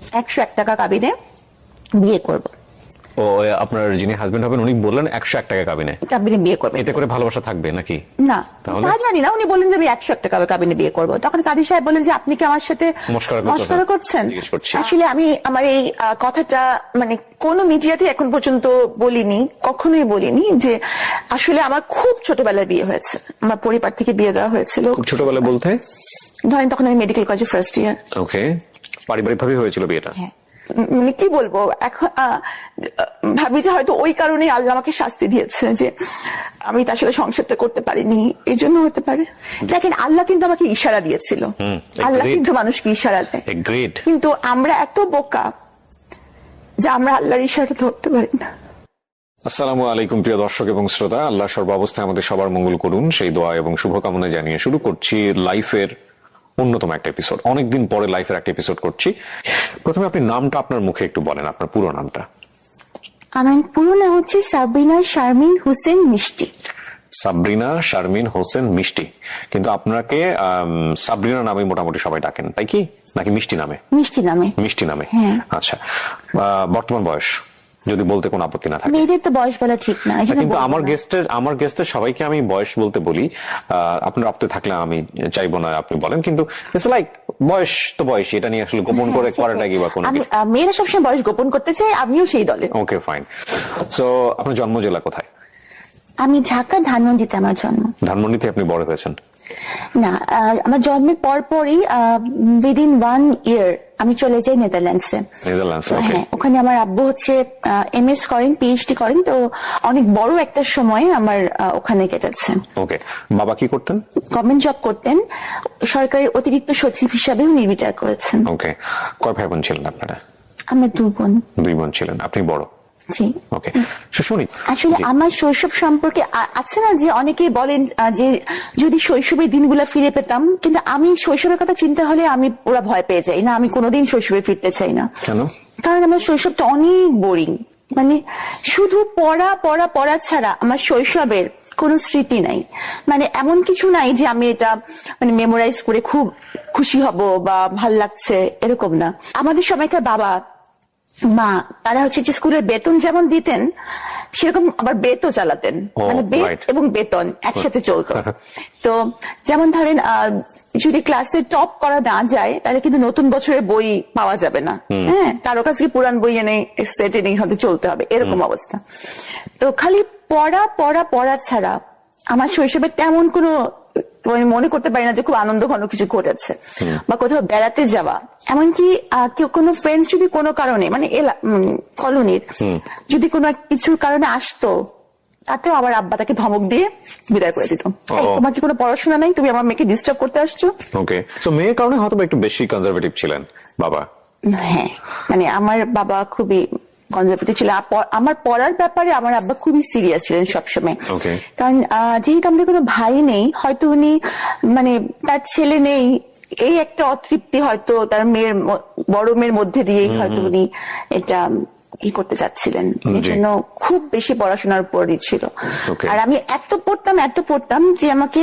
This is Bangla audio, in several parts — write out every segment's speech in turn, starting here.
101 টাকা কাবিনে বিয়ে করব। ও আপনার যিনি হাজবেন্ড হবেন উনি বললেন 101 টাকা কাবিনে বিয়ে করবে, এতে করে ভালোবাসা থাকবে নাকি? না তা জানি না, উনি বললেন যে আমি 101 টাকা কাবিনে বিয়ে করব। তখন কাদি সাহেব বললেন যে আপনি কি আমার সাথে মশকরা করছেন? আসলে আমি আমার এই কথাটা মানে কোন মিডিয়াতে এখন পর্যন্ত বলিনি, কখনোই বলিনি যে আসলে আমার খুব ছোটবেলায় বিয়ে হয়েছে। আমার পরিবার থেকে বিয়ে দেওয়া হয়েছিল। খুব ছোটবেলা বলতে ধরেন তখন আমি মেডিকেল কলেজে ফার্স্ট ইয়ার। ওকে, পারিবারিক ভাবে হয়েছিল বিয়েটা? হ্যাঁ, মানে কি বলবো, এখন ভাবি যে হয়তো ওই কারণেই আল্লাহ আমাকে শাস্তি দিয়েছে যে আমি তার সাথে সংসারটা করতে পারিনি, এই জন্য হতে পারে। দেখেন আল্লাহ কিন্তু আমাকে ইশারা দিয়েছিল, আল্লাহ কিন্তু মানুষকে ইশারা দেয়, কিন্তু আমরা এত বোকা যে আমরা আল্লাহর ইশারা ধরতে পারি না। আসসালামু আলাইকুম প্রিয় দর্শক এবং শ্রোতা, আল্লাহ সর্বাবস্থায় আমাদের সবার মঙ্গল করুন সেই দোয়া এবং শুভকামনা জানিয়ে শুরু করছি লাইফের অন্যতম একটা এপিসোড। অনেকদিন পরে লাইফের একটা এপিসোড করছি। প্রথমে আপনি নামটা আপনার মুখে একটু বলেন, আপনার পুরো নামটা। আমার পুরো নাম হচ্ছে সাবরিনা শারমিন হোসেন মিষ্টি। সাবরিনা শারমিন হোসেন মিষ্টি, কিন্তু আপনাকে সাবরিনা নামে মোটামুটি সবাই ডাকেন, তাই কি? নাকি মিষ্টি নামে? মিষ্টি নামে। মিষ্টি নামে, আচ্ছা। বর্তমান বয়স যদি বলতে কোনো আপত্তি না থাকে? মেয়েদের তো বয়স বলা ঠিক না, কিন্তু আমার গেস্টের সবাইকে আমি বয়স বলতে বলি। আপনার আপত্তি থাকলে আমি চাইবো না আপনি বলেন, কিন্তু ইটস লাইক বয়স তো বয়স, এটা নিয়ে আসলে গোপন করে করাটা কি বা কোনো? মেয়েরা সবসময় বয়স গোপন করতে চায়, আমিও সেই দলে। Okay fine. সো আপনার জন্ম জেলা কোথায়? আমি ঢাকা ধানমন্ডিতে আমার জন্ম। ধানমন্ডিতে আপনি বড় হয়েছেন? না, আমার জন্মের পরপরই উইদিন 1 ইয়ার আমি চলে যাই নেদারল্যান্ডসে। হ্যাঁ, ওখানে আমার আব্বু হচ্ছে এমএস করেন, পিএইচডি করেন, তো অনেক বড় একটা সময় আমার ওখানে কেটেছে। ওকে, বাবা কি করতেন? গভর্নমেন্ট জব করতেন, সরকারি অতিরিক্ত সচিব হিসাবেও রিটায়ার করেছেন। ওকে, কয় ভাই বোন ছিলেন আপনারা? আমরা 2 বোন। 2 বোন ছিলেন, আপনি বড়? জি। ওকে, শুনি। আসলে আমার শৈশব সম্পর্কে আছে না যে অনেকেই বলেন যে যদি শৈশবের দিনগুলো ফিরে পেতাম, কিন্তু আমি শৈশবের কথা চিন্তা হলে আমি ওরা ভয় পেয়ে যাই না, আমি কোনোদিন শৈশবে ফিরতে চাই না। কেন? কারণ আমার শৈশবটা অনেক বোরিং, মানে শুধু পড়া পড়া পড়া ছাড়া আমার শৈশবের কোনো স্মৃতি নাই। মানে এমন কিছু নাই যে আমি এটা মানে মেমোরাইজ করে খুব খুশি হব বা ভাল লাগছে, এরকম না। আমাদের সময়কার বাবা মা তারা হচ্ছে যে স্কুলের বেতন যেমন দিতেন সেরকম আবার বেতও চালাতেন, মানে বেত এবং বেতন একসাথে চলতো। তো যেমন ধরেন যদি ক্লাসে টপ করা না যায় তাহলে কিন্তু নতুন বছরের বই পাওয়া যাবে না। হ্যাঁ, কারো কাছে পুরান বই এনে সেট এনে হয়তো চলতে হবে, এরকম অবস্থা। তো খালি পড়া পড়া পড়া ছাড়া আমার শৈশবে তেমন কোনো মনে করতে পারি না যে খুব আনন্দ ঘন কিছু ঘটেছে বা কোথাও বেড়াতে যাওয়া। এমনকি কেউ কোনো ফ্রেন্ডস যদি কোনো কারণে মানে কলোনির যদি কোনো কিছুর কারণে আসতো, তাতেও আবার আব্বা তাকে ধমক দিয়ে বিদায় করে দিত। তোমার কি কোনো পড়াশোনা নাই, তুমি আমার মেয়েকে ডিস্টার্ব করতে আসছো? ওকে, সো মেয়ের কারণে হয়তো একটু বেশি কনজারভেটিভ ছিলেন বাবা? হ্যাঁ, মানে আমার বাবা খুবই কনজারভেটিভ ছিল। আমার পড়ার ব্যাপারে আমার আব্বা খুবই সিরিয়াস ছিলেন সবসময়। কারণ যেহেতু আমাদের কোনো ভাই নেই, হয়তো উনি মানে তার ছেলে নেই এই একটা অতৃপ্তি হয়তো তার বড় মেয়ের মধ্যে দিয়েই হয়তো উনি এটা করতে চাচ্ছিলেন, এই জন্য খুব বেশি পড়াশোনার উপরই ছিল। আর আমি এত পড়তাম যে আমাকে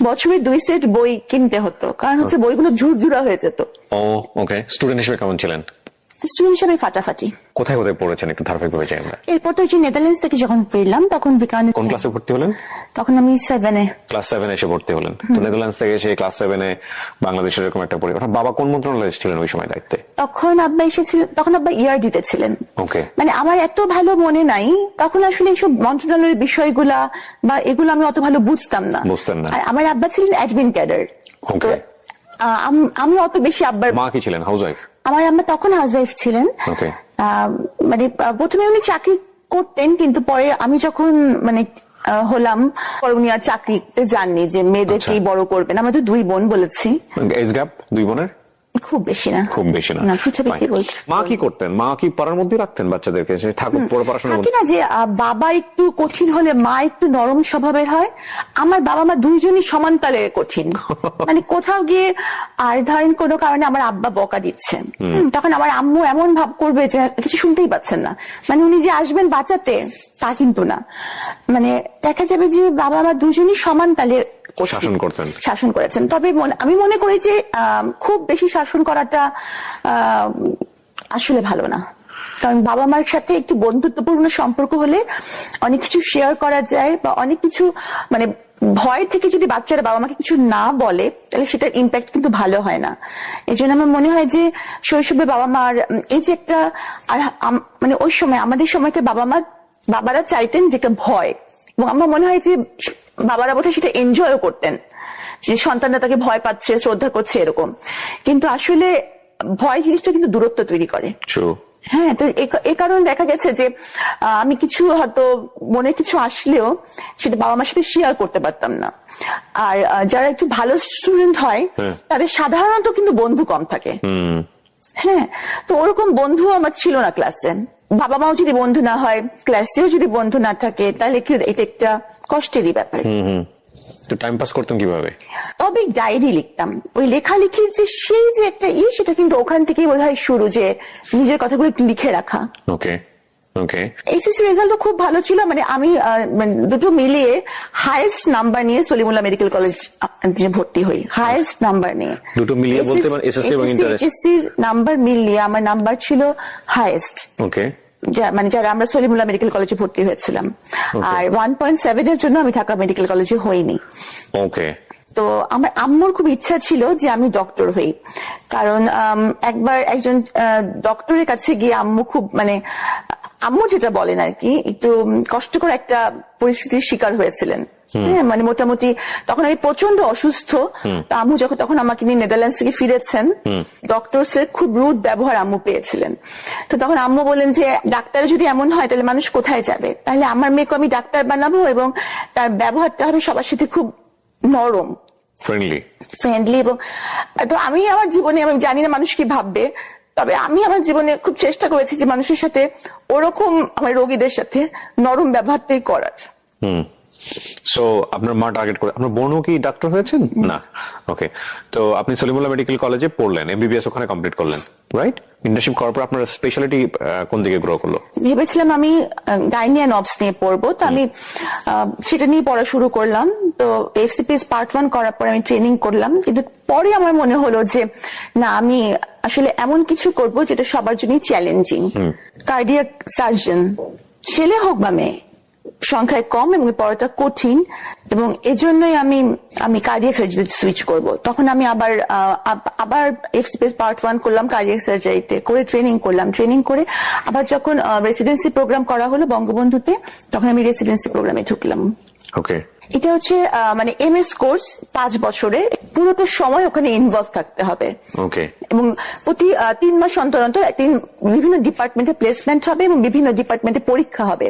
বছরে 2 সেট বই কিনতে হতো, কারণ হচ্ছে বইগুলো ঝুরঝুরা হয়ে যেত। ওকে, স্টুডেন্ট হিসেবে কেমন ছিলেন? স্টুডেন্ট হিসেবে ফাটাফাটি। কোথায় কোথায় পড়েছেন একটু ধারাবাহিকভাবে যাই আমরা। এরপর তো যে নেদারল্যান্ডস থেকে যখন ফিরলাম তখন কোন ক্লাসে ভর্তি হলেন? তখন আমি 7-এ। ক্লাস 7 এসে ভর্তি হলেন। তো নেদারল্যান্ডস থেকে এসে ক্লাস 7-এ বাংলাদেশের এরকম একটা পরিবার। বাবা কোন মন্ত্রণালয়ে ছিলেন ওই সময় দায়িত্বে? তখন আব্বা এসেছিলেন, তখন আব্বা ইআরডিতে ছিলেন। ওকে, মানে আমার এত ভালো মনে নাই তখন আসলে এইসব মন্ত্রণালয়ের বিষয়গুলা বা এগুলো আমি অত ভালো বুঝতাম না। আর আমার আব্বা ছিলেন অ্যাডমিন ক্যাডার। ওকে, আমি অত বেশি আব্বার। মা কি ছিলেন? হাউসওয়াইফ? আমার আম্মা তখন হাউসওয়াইফ ছিলেন। ওকে, মানে প্রথমে উনি চাকরি করতেন, কিন্তু পরে আমি যখন মানে হলাম পরে উনি আর চাকরিতে যাননি, যে মেয়েদেরকেই বড় করবেন। আমাদের 2 বোন বলেছি। এজ গ্যাপ 2 বোনের খুব বেশি না। খুব বেশি না। মা কি করতেন? মা কি পড়ার মধ্যে রাখতেন বাচ্চাদেরকে, যে থাকুক পড়াশোনার মধ্যে? না, যে বাবা একটু কঠিন হলে মা একটু নরম স্বভাবের হয়। আমার বাবা মা দুইজনই সমান তালে কঠিন। মানে কোথাও গিয়ে আর ধরেন কোনো কারণে আমার আব্বা বকা দিচ্ছেন, তখন আমার আম্মু এমন ভাব করবে যে কিছু শুনতেই পাচ্ছেন না, মানে উনি যে আসবেন বাঁচাতে তা কিন্তু না। মানে দেখা যাবে যে বাবা মা দুজনই সমান তালে শাসন করেছেন। তবে আমি মনে করি যে খুব বেশি শাসন করাটা আসলে ভালো না। কারণ বাবা মার সাথে একটু বন্ধুত্বপূর্ণ সম্পর্ক হলে অনেক কিছু শেয়ার করা যায়, বা অনেক কিছু মানে ভয় থেকে যদি বাচ্চারা বাবা মাকে কিছু না বলে তাহলে সেটার ইম্প্যাক্ট কিন্তু ভালো হয় না। এই জন্য আমার মনে হয় যে শৈশবে বাবা মার এই যে একটা, আর মানে ওই সময় আমাদের সময়কে বাবারা চাইতেন যে একটা ভয়, এবং আমার মনে হয় যে বাবারা বোধহয় সেটা এনজয়ও করতেন, যে সন্তানরা তাকে ভয় পাচ্ছে, শ্রদ্ধা করছে এরকম। কিন্তু আসলে ভয় জিনিসটা কিন্তু দূরত্ব তৈরি করে। হ্যাঁ, তো এই কারণে দেখা গেছে যে আমি কিছু হয়তো মনে কিছু আসলেও সেটা বাবা মার সাথে শেয়ার করতে পারতাম না। আর যারা একটু ভালো স্টুডেন্ট হয় তাদের সাধারণত কিন্তু বন্ধু কম থাকে। হ্যাঁ, তো ওরকম বন্ধু আমার ছিল না ক্লাসে। বাবা মাও যদি বন্ধু না হয়, ক্লাসেও যদি বন্ধু না থাকে, তাহলে কি এটা একটা কষ্টেরই ব্যাপার। তো টাইম পাস করতেন কিভাবে? তবে ডায়েরি লিখতাম। ওই লেখালেখির যে সেই যে একটা সেটা কিন্তু ওখান থেকেই বোধহয় শুরু, যে নিজের কথাগুলো একটু লিখে রাখা। ওকে ওকে। এসএসসি রেজাল্টও খুব ভালো ছিল, মানে আমি দুটো মিলিয়ে হাইয়েস্ট নাম্বার নিয়ে সলিমুল্লাহ মেডিকেল কলেজ ভর্তি হই। হাইয়েস্ট নাম্বার নিয়ে। দুটো মিলিয়ে বলতে মানে এসএসসি এবং ইন্টার? এসএসসি নাম্বার মিলিয়ে আমার নাম্বার ছিল হাইয়েস্ট। ওকে। মানে যারা আমরা সলিমুল্লাহ মেডিকেল কলেজে ভর্তি হয়েছিলাম। আর 1.7 এর জন্য আমি ঢাকা মেডিকেল কলেজে হইনি। ওকে। তো আমার আম্মুর খুব ইচ্ছা ছিল যে আমি ডক্টর হই, কারণ একবার একজন ডক্টরের কাছে গিয়ে আম্মু খুব মানে আম্মু যেটা বলেন আর কি, একটু কষ্টকর একটা পরিস্থিতির শিকার হয়েছিলেন। হ্যাঁ, মানে মোটামুটি তখন আমি প্রচন্ড অসুস্থ। তো আম্মু যখন আমাকে নিয়ে নেদারল্যান্ডস থেকে ফিরেছেন, ডক্টরসের খুব রুড ব্যবহার আম্মু পেয়েছিলেন। তো তখন আম্মু বলেন যে ডাক্তার যদি এমন হয় তাহলে মানুষ কোথায় যাবে, তাহলে আমার মেয়েকে আমি ডাক্তার বানাবো এবং তার ব্যবহারটা হবে সবার সাথে খুব নরম, ফ্রেন্ডলি। এবং তো আমি আমার জীবনে, আমি জানি না মানুষ কি ভাববে, তবে আমি আমার জীবনে খুব চেষ্টা করেছি যে মানুষের সাথে ওরকম, আমার রোগীদের সাথে নরম ব্যবহারটাই করার। সো আপনার মা টার্গেট করে, আপনার বোনও কি ডাক্তার হয়েছেন? না। ওকে। তো আপনি সলিমুল্লাহ মেডিকেল কলেজে পড়লেন, এমবিবিএস ওখানে কমপ্লিট করলেন, রাইট? ইন্টার্নশিপ করার পর আপনার স্পেশালিটি কোন দিকে গ্রো করলো? ভেবেছিলাম আমি গাইনি অ্যান্ড অবস নিয়ে পড়বো, তো আমি সেটা নিয়ে পড়া শুরু করলাম। তো এফসিপিএস পার্ট 1 করার পর আমি ট্রেনিং করলাম, কিন্তু পরে আমার মনে হলো যে না, আমি আসলে এমন কিছু করব যেটা সবার জন্যই চ্যালেঞ্জিং। কার্ডিয়াক সার্জন, ছেলে হোক বা মেয়ে, সংখ্যায় কম এবং পড়াটা কঠিন, এবং এজন্যই আমি কার্ডিয়াক সার্জারি সুইচ করব। তখন আমি আবার এফসিপিএস পার্ট 1 করলাম কার্ডিয়াক সার্জারিতে, করে ট্রেনিং করলাম। ট্রেনিং করে আবার যখন রেসিডেন্সি প্রোগ্রাম করা হলো বঙ্গবন্ধুতে, তখন আমি রেসিডেন্সি প্রোগ্রামে ঢুকলাম। ওকে। এটা হচ্ছে মানে এমএস কোর্স, 5 বছরের, পুরোটা সময় ওখানে ইনভলভ থাকতে হবে। ওকে। এবং প্রতি 3 মাস অন্তর অন্তর বিভিন্ন ডিপার্টমেন্টে প্লেসমেন্ট হবে এবং বিভিন্ন ডিপার্টমেন্টে পরীক্ষা হবে।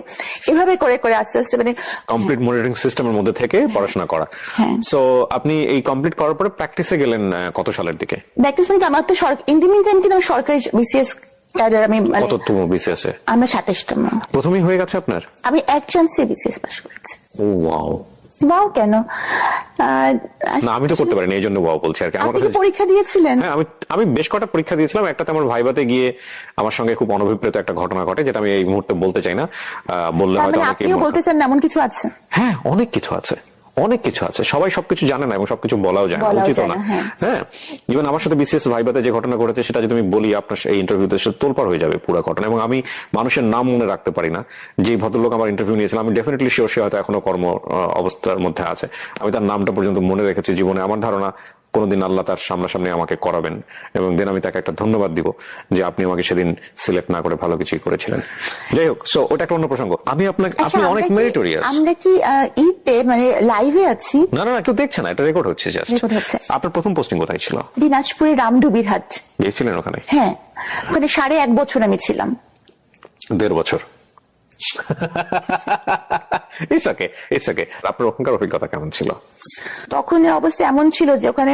এভাবে করে করে আস্তে আস্তে মানে কমপ্লিট মনিটরিং সিস্টেমের মধ্যে থেকে পড়াশোনা করা। সো আপনি এই কমপ্লিট করার পরে প্র্যাকটিসে গেলেন কত সালের দিকে? প্র্যাকটিস মানে আমার তো ইন দি মিন টাইম কিন্তু সরকারি বিসিএস ক্যাডার। আমি কততম বিসিএস এ? আমরা 27তম। প্রথমেই হয়ে গেছে আপনার? আমি এক চান্সে বিসিএস পাস করেছি। ও ওয়াও। ওয়াও কেন? না, আমি তো করতে পারিনি, এই জন্য ওয়াও বলছি আর কি। আমার কাছে পরীক্ষা দিয়েছিলেন? হ্যাঁ, আমি বেশ কটা পরীক্ষা দিয়েছিলাম। একটাতে আমার ভাইভাতে গিয়ে আমার সঙ্গে খুব অনভিপ্রেত একটা ঘটনা ঘটে, যেটা আমি এই মুহূর্তে বলতে চাই না। বললে হয়তো আপনিও বলতে চান না এমন কিছু আছে? হ্যাঁ, অনেক কিছু আছে, অনেক কিছু আছে। সবাই সবকিছু জানে না এবং সবকিছু বলাও যায় না, উচিত না। হ্যাঁ, ইভেন আমার সাথে বিসিএস ভাইভাতে যে ঘটনা ঘটেছে সেটা যদি আমি বলি আপনার এই ইন্টারভিউতে, সেটা তোলপাড় হয়ে যাবে পুরো ঘটনা। এবং আমি মানুষের নাম মনে রাখতে পারি না। যে ভদ্রলোক আমার ইন্টারভিউ নিয়েছিলাম, আমি ডেফিনেটলি শিওর সে হয়তো এখনো কর্ম অবস্থার মধ্যে আছে। আমি তার নামটা পর্যন্ত মনে রেখেছি জীবনে। আমার ধারণা কোনোদিন আল্লাহ তার সামনাসামনি আমাকে করাবেন, এবং দেন আমি তাকে একটা ধন্যবাদ দিব যে আপনি আমাকে সেদিন সিলেক্ট না করে ভালো কিছুই করেছিলেন। যাই হোক, সো ওটা একটা অন্য প্রসঙ্গ। আপনি আপনি অনেক মেরিটোরিয়াস। আমরা কি ঈদে মানে লাইভে আছি? না না, কেউ দেখছে না, এটা রেকর্ড হচ্ছে জাস্ট। আপনার প্রথম পোস্টিং কোথায় ছিল? দিনাজপুরের রামডুবির হাট। গিয়েছিলেন ওখানে? হ্যাঁ, ওখানে 1.5 বছর আমি ছিলাম। 1.5 বছর। It's okay, it's okay. আপনার ওখানকার অভিজ্ঞতা কেমন ছিল? তখন অবস্থা এমন ছিল যে ওখানে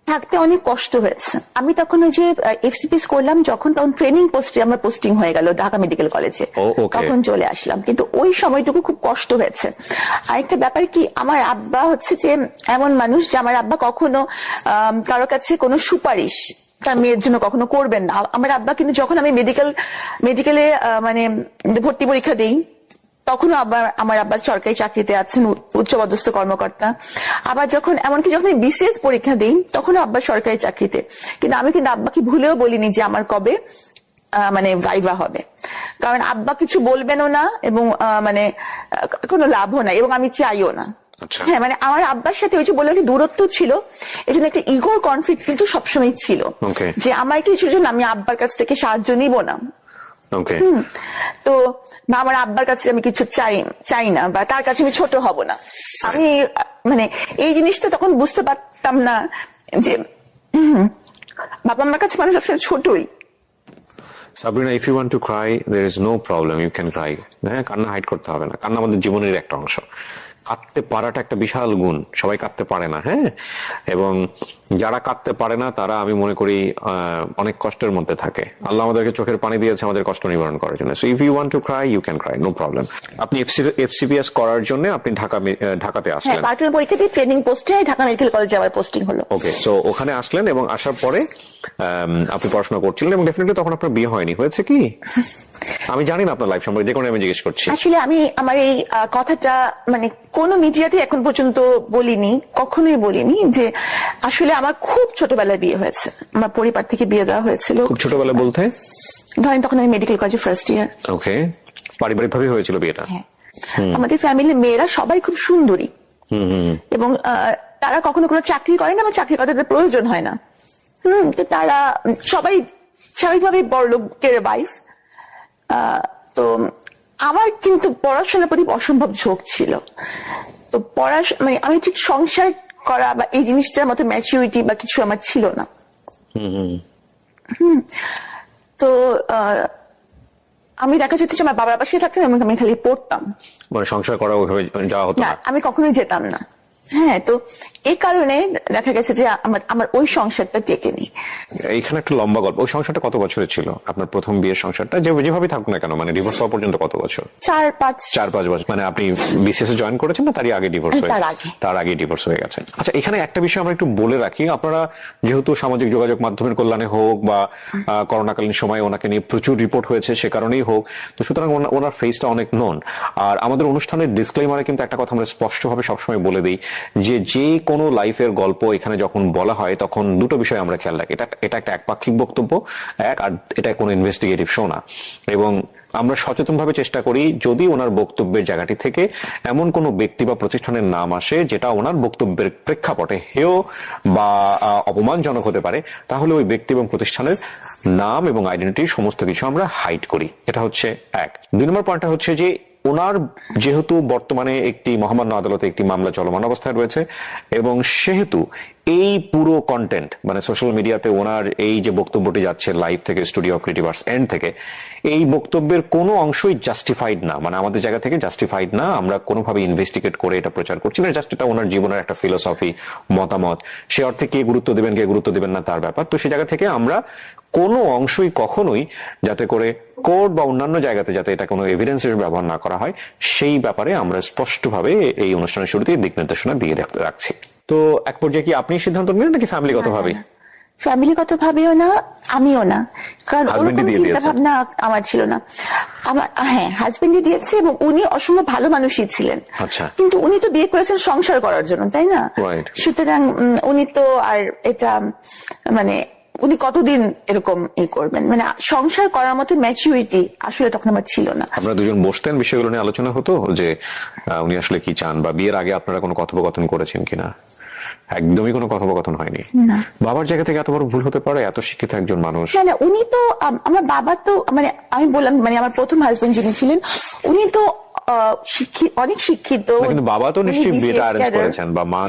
থাকতে অনেক কষ্ট হয়েছে। আমি তখন ওই যে এফসিপিএস করলাম তখন ট্রেনিং পোস্টে আমার পোস্টিং হয়ে গেল ঢাকা মেডিকেল কলেজে, তখন চলে আসলাম। কিন্তু ওই সময়টুকু খুব কষ্ট হয়েছে। আরেকটা ব্যাপার কি, আমার আব্বা হচ্ছে যে এমন মানুষ যে আমার আব্বা কখনো কারো কাছে কোনো সুপারিশ তার মেয়ের জন্য কখনো করবেন না। আমার আব্বা কিন্তু যখন আমি মেডিকেলে মানে ভর্তি পরীক্ষা দিই, তখনও আমার আব্বা সরকারি চাকরিতে আছেন, উচ্চপদস্থ কর্মকর্তা। আবার এমনকি যখন বিসিএস পরীক্ষা দিই, তখনও আব্বা সরকারি চাকরিতে। কিন্তু আমি কিন্তু আব্বাকে ভুলেও বলিনি যে আমার কবে মানে ভাইভা হবে, কারণ আব্বা কিছু বলবেনও না এবং মানে কোনো লাভও নাই এবং আমি চাইও না। আচ্ছা। হ্যাঁ, মানে আমার আব্বার সাথে ওই যে বললাম একটা দূরত্ব ছিল, এই জন্য একটা ইগোর কনফ্লিক্ট কিন্তু সবসময় ছিল, Okay. যে আমার কিছু জন্য আমি আব্বার কাছ থেকে সাহায্য নিব না। ওকে। তো বা আমার আব্বার কাছে আমি কিছু চাই না, বা তার কাছে আমি ছোট হব না। আমি মানে এই জিনিসটা তখন বুঝতে পারতাম না যে বাবা আমার কাছে মানুষ আসলে ছোটই। Sabrina, if you want to cry there is no problem, you can cry. হ্যাঁ, কান্না হাইড করতে হবে না, কান্না আমাদের জীবনের একটা অংশ। কাঁদতে পারাটা একটা বিশাল গুণ, সবাই কাঁদতে পারে না। হ্যাঁ, এবং যারা কাঁদতে পারে না তারা আমি মনে করি অনেক কষ্টের মধ্যে থাকে। আল্লাহ আমাদেরকে চোখের পানি দিয়েছে আমাদের কষ্ট নিবারণ করার জন্য। So if you want to cry you can cry, no problem. আপনি এফসিপিএস করার জন্য আপনি ঢাকাতে হ্যাঁ, আসলেন। পার্টনার পরীক্ষা দিয়ে ট্রেনিং পোস্টে ঢাকা মেডিকেল কলেজে আমার পোস্টিং হলো। ওকে, সো ওখানে আসলেন এবং আসার পরে আপনি পড়াশোনা করছিলেন এবং ডেফিনেটলি তখন আপনার বিয়ে হয়নি, হয়েছে কি? আমি জানি না আপনার লাইফ সম্পর্কে, যে কোনো আমি জিজ্ঞেস করছি। আসলে আমি আমার এই কথাটা মানে কোন মিডিয়াতে এখন পর্যন্ত বলিনি, কখনোই বলিনি, যে আসলে আমার খুব ছোটবেলায় বিয়ে হয়েছে। আমার পরিবার থেকে বিয়ে দেওয়া হয়েছিল। খুব ছোটবেলা বলতে? ধরেন তখন আমি মেডিকেল কলেজে ফার্স্ট ইয়ার। ওকে, পারিবারিক ভাবে হয়েছিল বিয়েটা? হ্যাঁ, আমাদের ফ্যামিলির মেয়েরা সবাই খুব সুন্দরী এবং তারা কখনো কোনো চাকরি করে না বা চাকরি করার তাদের প্রয়োজন হয় না। তো তারা সবাই স্বাভাবিকভাবে বড় লোকের ওয়াইফ। তো আমার কিন্তু পড়াশোনার প্রতি অসম্ভব ঝোঁক ছিল। তো মানে আমি ঠিক সংসার করা বা এই জিনিসটার মতো ম্যাচুরিটি বা কিছু আমার ছিল না। তো আমি দেখা যেত যে আমার বাবার পাশে থাকতাম এবং আমি খালি পড়তাম, মানে সংসার করা ওইভাবে যাওয়া হতো না, না? আমি কখনোই যেতাম না। হ্যাঁ, তো এই কারণে দেখা গেছে যে আমার ওই সংসারটা টেকেনি। এইখানে একটা লম্বা গল্প। ওই সংসারটা কত বছরের ছিল আপনার প্রথম বিয়ের সংসারটা? যেভাবে থাকুক না কেন, মানে ডিভোর্স হওয়া পর্যন্ত কত বছর? 4-5 বছর। মানে আপনি বিসিএস এ জয়েন করেছেন না তারই আগে ডিভোর্স হয়ে? তার আগে ডিভোর্স হয়ে গেছে। আচ্ছা, এখানে একটা বিষয় আমরা একটু বলে রাখি। আপনারা যেহেতু সামাজিক যোগাযোগ মাধ্যমের কল্যাণে হোক বা করোনাকালীন সময় ওনাকে নিয়ে প্রচুর রিপোর্ট হয়েছে সে কারণেই হোক, তো সুতরাং ওনার ফেসটা অনেক নোন। আর আমাদের অনুষ্ঠানের ডিসক্লেইমারে কিন্তু একটা কথা আমরা স্পষ্টভাবে সবসময় বলে দিই যে কোনো লাইফের গল্প এখানে যখন বলা হয় তখন দুটো বিষয় আমরা খেয়াল রাখি। এটা একটা একপাক্ষিক বক্তব্য, আর এটা কোনো ইনভেস্টিগেটিভ শো না। এবং আমরা সচেতনভাবে চেষ্টা করি যদি ওনার বক্তব্যের জায়গাটি থেকে এমন কোনো ব্যক্তি বা প্রতিষ্ঠানের নাম আসে যেটা ওনার বক্তব্যের প্রেক্ষাপটে হেয় বা অপমানজনক হতে পারে, তাহলে ওই ব্যক্তি এবং প্রতিষ্ঠানের নাম এবং আইডেন্টিটি সমস্ত কিছু আমরা হাইড করি। এটা হচ্ছে এক। 2 নম্বর পয়েন্টটা হচ্ছে যে ওনার যেহেতু বর্তমানে একটি মহামান্য আদালতে একটি মামলা চলমান অবস্থায় রয়েছে এবং সেহেতু এই পুরো কন্টেন্ট মানে সোশ্যাল মিডিয়াতে ওনার এই যে বক্তব্যটি যাচ্ছে লাইভ থেকে, studio of creative arts and থেকে, এই বক্তব্যের কোনো অংশই জাস্টিফাইড না, মানে আমাদের জায়গা থেকে জাস্টিফাইড না। আমরা কোনোভাবে ইনভেস্টিগেট করে এটা প্রচার করছি না, জাস্ট এটা ওনার জীবনের একটা ফিলোসফি, মতামত। সে অর্থে কে গুরুত্ব দেবেন কে গুরুত্ব দেবেন না তার ব্যাপার। তো সেই জায়গা থেকে আমরা কোনো অংশই কখনোই যাতে করে কোর্ট বা অন্যান্য জায়গাতে যাতে এটা কোনো এভিডেন্সের ব্যবহার না করা হয় সেই ব্যাপারে আমরা স্পষ্টভাবে এই অনুষ্ঠানের শুরুতেই দিক নির্দেশনা দিয়ে রাখছি। তো এক পর্যায়ে কি আপনি সিদ্ধান্ত নিলেন নাকি ফ্যামিলিগত ভাবে? ফ্যামিলিগত ভাবেও না, আমিও না, কারণ চিন্তা ভাবনা আমার ছিল না। আমার হ্যাঁ, হাজবেন্ডই দিয়েছে এবং উনি অসম্ভব ভালো মানুষই ছিলেন। আচ্ছা, কিন্তু উনি তো বিয়ে করেছেন সংসার করার জন্য, তাই না? সুতরাং উনি তো আর এটা মানে উনি কতদিন এরকম করবেন, মানে সংসার করার মতো ম্যাচুরিটি আসলে তখন আমার ছিল না। আপনারা দুজন বসতেন, বিষয়গুলো নিয়ে আলোচনা হতো যে উনি আসলে কি চান, বা বিয়ের আগে আপনারা কোনো কথোপকথন করেছেন কিনা? একদমই কোনো কথোপকথন হয়নি? বাবার জায়গা থেকে এত বড় ভুল হতে পারে? এত শিক্ষিত একজন মানুষ। মানে উনি তো আমার বাবা তো মানে আমি বললাম মানে আমার প্রথম হাজবেন্ড যিনি ছিলেন উনি তো অনেক শিক্ষিত। কিন্তু বাবা তো নিশ্চয়ই বিয়েটা অ্যারেঞ্জ করেছেন বা মা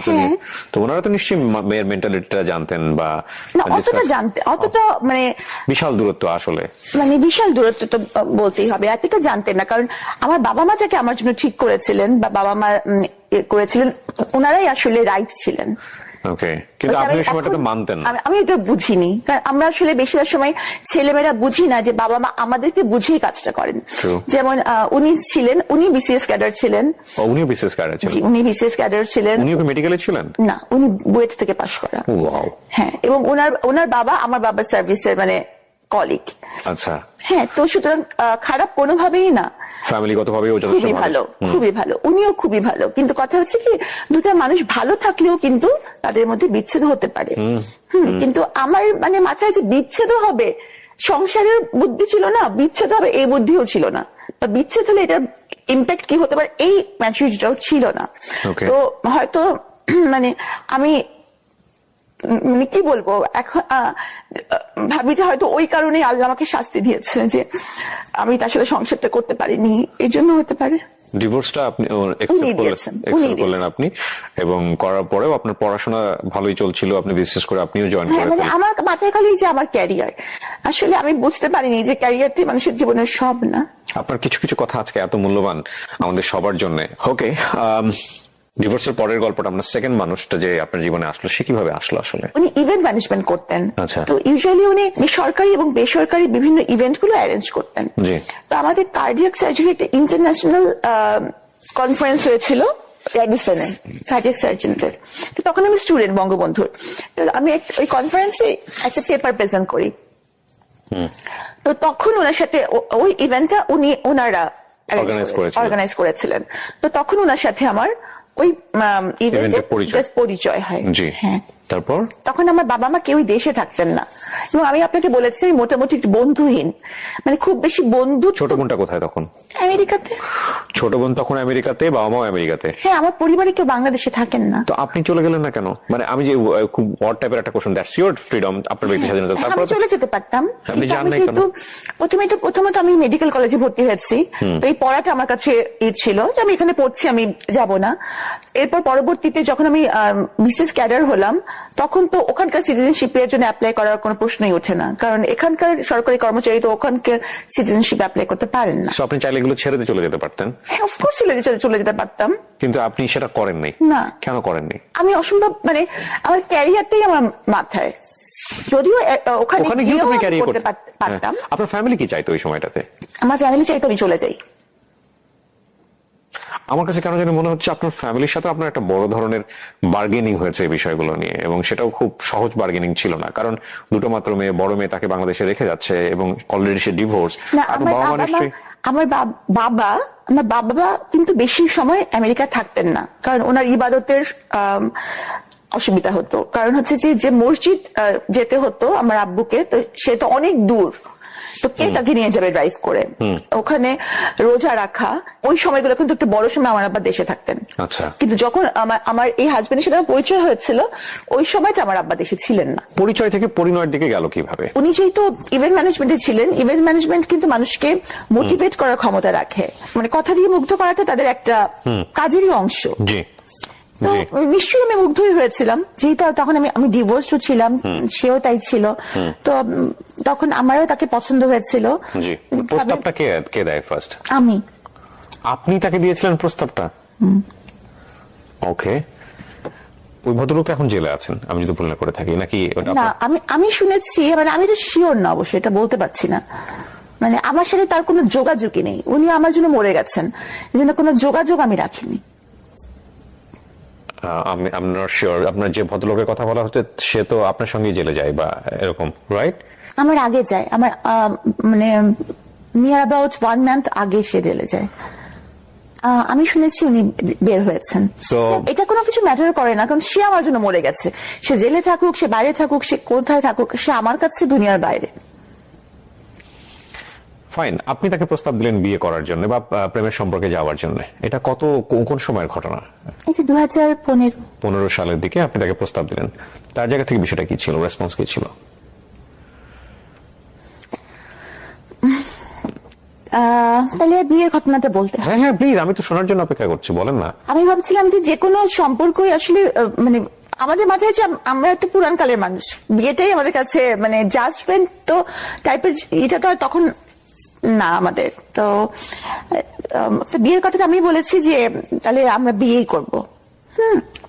তো ওনারা তো নিশ্চয়ই মেয়ের মেন্টালিটিটা জানতেন বা অতটা জানতেন, অতটা মানে বিশাল দূরত্ব, আসলে মানে বিশাল দূরত্ব তো বলতেই হবে, এতটা জানতেন না। কারণ আমার বাবা মা যাকে আমার জন্য ঠিক করেছিলেন বা বাবা মা করেছিলেন ওনারাই আসলে রাইট ছিলেন। ওকে, কিন্তু আপনি এই সময়টাতে মানতেন না? আমি এটা বুঝিনি, কারণ আমরা আসলে বেশিরভাগ সময় ছেলেমেয়েরা বুঝি না যে বাবা মা আমাদেরকে বুঝেই কাজটা করেন। যেমন উনি ছিলেন, উনি বিসিএস ক্যাডার ছিলেন। উনিও বিসিএস ক্যাডার ছিলেন? উনি বিসিএস ক্যাডার ছিলেন। উনিও মেডিকেলে ছিলেন? না, উনি বুয়েট থেকে পাশ করা। ওয়াও। হ্যাঁ, এবং ওনার বাবা আমার বাবার সার্ভিসের মানে কলিগ। আচ্ছা। হ্যাঁ, তো সুতরাং খারাপ কোনোভাবেই না, ফ্যামিলিগতভাবেও খুবই ভালো, খুবই ভালো, উনিও খুবই ভালো। কিন্তু কথা হচ্ছে কি দুটা মানুষ ভালো থাকলেও কিন্তু তাদের মধ্যে বিচ্ছেদ হতে পারে। কিন্তু আমার মানে মাথায় যে বিচ্ছেদ হবে সংসারের বুদ্ধি ছিল না, বিচ্ছেদ হবে এই বুদ্ধিও ছিল না, বা বিচ্ছেদ হলে এটার ইম্প্যাক্ট কি হতে পারে এই ম্যাচুরিটিটাও ছিল না। Okay. তো হয়তো মানে আমি মানে কি বলবো এখন ভাবি যে হয়তো ওই কারণেই আল্লাহ আমাকে শাস্তি দিয়েছে যে আমি তার সাথে সংসারটা করতে পারিনি, এই জন্য হতে পারে। ডিভোর্সটা আপনি উনি দিয়েছেন, accept করলেন আপনি, এবং করার পরেও আপনার পড়াশোনা ভালোই চলছিল, আপনি বিশেষ করে আপনিও জয়েন হ্যাঁ, মানে করেন। আমার মাথায় খালি যে আমার ক্যারিয়ার, আসলে আমি বুঝতে পারিনি যে ক্যারিয়ারটি মানুষের জীবনের সব না। আপনার কিছু কিছু কথা আজকে এত মূল্যবান আমাদের সবার জন্য। ওকে, ডিভোর্সের পরের গল্পটা, আমরা সেকেন্ড মানুষটা যে আপনার জীবনে আসলো, সে কিভাবে আসলো আসলে? উনি ইভেন্ট ম্যানেজমেন্ট করতেন। আচ্ছা। তো ইউজুয়ালি উনি সরকারি এবং বেসরকারি বিভিন্ন ইভেন্ট গুলো অ্যারেঞ্জ করতেন। জি। তো আমাদের কার্ডিয়াক সার্জারি একটা ইন্টারন্যাশনাল কনফারেন্স হয়েছিল রেডিসনে কার্ডিয়াক সার্জনদের। তো তখন আমি স্টুডেন্ট বঙ্গবন্ধুর। তো আমি ওই কনফারেন্সে একটা পেপার প্রেজেন্ট করি। তো তখন ওনার সাথে ওই ইভেন্টটা ওনারা অর্গানাইজ করেছিলেন। তো তখন ওনার সাথে আমার ওই ইভেন্টে পরিচয় হয়। জি। হ্যাঁ। তারপর তখন আমার বাবা মা কেউই দেশে থাকতেন না, এবং আমি আপনাকে বলেছি আমি মোটামুটি একটু বন্ধুহীন, মানে খুব বেশি বন্ধু। ছোট বোনটা কোথায় তখন? আমেরিকাতে। ছোট বোন তখন আমেরিকাতে, বাবা মাও আমেরিকাতে? হ্যাঁ, আমার পরিবারে কেউ বাংলাদেশে থাকেন না। তো আপনি চলে গেলেন না কেন? মানে আমি যে খুব অড টাইপের একটা কোশ্চেন, দ্যাটস ইওর ফ্রিডম, আপনার ব্যক্তি স্বাধীনতা। তারপর আমি চলে যেতে পারতাম, আপনি যান নাই কেন? প্রথমত আমি মেডিকেল কলেজে ভর্তি হয়েছি, তো এই পড়াটা আমার কাছে ছিল যে আমি এখানে পড়ছি, আমি যাব না। এরপর পরবর্তীতে যখন আমি বিসিএস ক্যাডার হলাম, তখন তো ওখানকার সিটিজেনশিপের জন্য অ্যাপ্লাই করার কোনো প্রশ্নই ওঠে না, কারণ এখানকার সরকারি কর্মচারী তো ওখানকার সিটিজেনশিপ অ্যাপ্লাই করতে পারেন না। So আপনি চাইলে এগুলো ছেড়ে দিয়ে চলে যেতে পারতেন? হ্যাঁ, অফকোর্স চলে যেতে পারতাম, কিন্তু আপনি সেটা করেননি। না। কেন করেননি? আমি অসম্ভব, মানে আমার ক্যারিয়ারটাই আমার মাথায়, যদিও ওখানে গিয়ে আপনি ক্যারিয়ার করতে করতে পারতাম। আপনার ফ্যামিলি কি চাইতো ওই সময়টাতে? আমার ফ্যামিলি চাইতো আমি চলে যাই। আমার কাছে কেন জানি মনে হচ্ছে আপনার ফ্যামিলির সাথে আপনার একটা বড় ধরনের বার্গেনিং হয়েছে এই বিষয়গুলো নিয়ে, এবং সেটাও খুব সহজ বার্গেনিং ছিল না, কারণ দুটো মাত্র মেয়ে, বড় মেয়ে তাকে বাংলাদেশে রেখে যাচ্ছে এবং অলরেডি সে ডিভোর্স। আমার বাবা কিন্তু বেশি সময় আমেরিকা থাকতেন না, কারণ ওনার ইবাদতের অসুবিধা হতো, কারণ হচ্ছে যে মসজিদ যেতে হতো আমার আব্বুকে, তো সে তো অনেক দূর, তো কে তাকে নিয়ে যাবে ড্রাইভ করে? ওখানে রোজা রাখা, ওই সময়গুলো কিন্তু একটু বড় সময় আমার আব্বা দেশে থাকতেন। আচ্ছা। কিন্তু যখন আমার এই হাজবেন্ডের সাথে পরিচয় হয়েছিল, ওই সময়টা আমার আব্বা দেশে ছিলেন না। পরিচয় থেকে পরিণয়ের দিকে গেল কিভাবে? উনি যেহেতু ইভেন্ট ম্যানেজমেন্টে ছিলেন, ইভেন্ট ম্যানেজমেন্ট কিন্তু মানুষকে মোটিভেট করার ক্ষমতা রাখে, মানে কথা দিয়ে মুগ্ধ করাটা তাদের একটা কাজেরই অংশ। জি। তো নিশ্চয়ই আমি মুগ্ধই হয়েছিলাম, যেহেতু তখন আমি ডিভোর্সও ছিলাম, সেও তাই ছিল, তো তখন আমারও তাকে পছন্দ হয়েছিল। জি। প্রস্তাবটা কে দেয় ফার্স্ট? আমি। আপনি তাকে দিয়েছিলেন প্রস্তাবটা? ওকে। ওই ভদ্রলোক তো এখন জেলে আছেন আমি যদি ভুল না করে থাকি, নাকি? না, আমি শুনেছি, মানে আমি তো শিওর না, অবশ্যই এটা বলতে পারছি না, মানে আমার সাথে তার কোনো যোগাযোগই নেই, উনি আমার জন্য মরে গেছেন, এই জন্য কোনো যোগাযোগ আমি রাখিনি। আমি নট শিওর, আপনার যে ভদ্রলোকের কথা বলা হচ্ছে সে তো আপনার সঙ্গে জেলে যায় বা এরকম, রাইট? আমার আগে যায়, আমার মানে নিয়ার অ্যাবাউট 1 মান্থ আগে সে জেলে যায়। আমি শুনেছি উনি বের হয়েছেন। এটা কোনো কিছু ম্যাটার করে না, কারণ সে আমার জন্য মরে গেছে, সে জেলে থাকুক, সে বাইরে থাকুক, সে কোথায় থাকুক, সে আমার কাছে দুনিয়ার বাইরে। ফাইন। আপনি তাকে প্রস্তাব দিলেন বিয়ে করার জন্য বা প্রেমের সম্পর্কে যাওয়ার জন্য, এটা কোন সময়ের ঘটনা? 2015 সালের দিকে আপনি তাকে প্রস্তাব দিলেন। তার জায়গা থেকে বিষয়টা কি ছিল, রেসপন্স কি ছিল? তাহলে বিয়ের ঘটনাটা বলতে? হ্যাঁ হ্যাঁ প্লিজ, আমি তো শোনার জন্য অপেক্ষা করছি, বলেন না। আমি ভাবছিলাম যে কোনো সম্পর্কই আসলে মানে আমাদের মাথায় যে আমরা একটা পুরান কালের মানুষ, বিয়েটাই আমাদের কাছে মানে জাজমেন্ট তো টাইপের, এটা তো আর তখন না আমাদের। তো বিয়ের কথাটা আমি বলেছি যে তাহলে আমরা বিয়েই করব।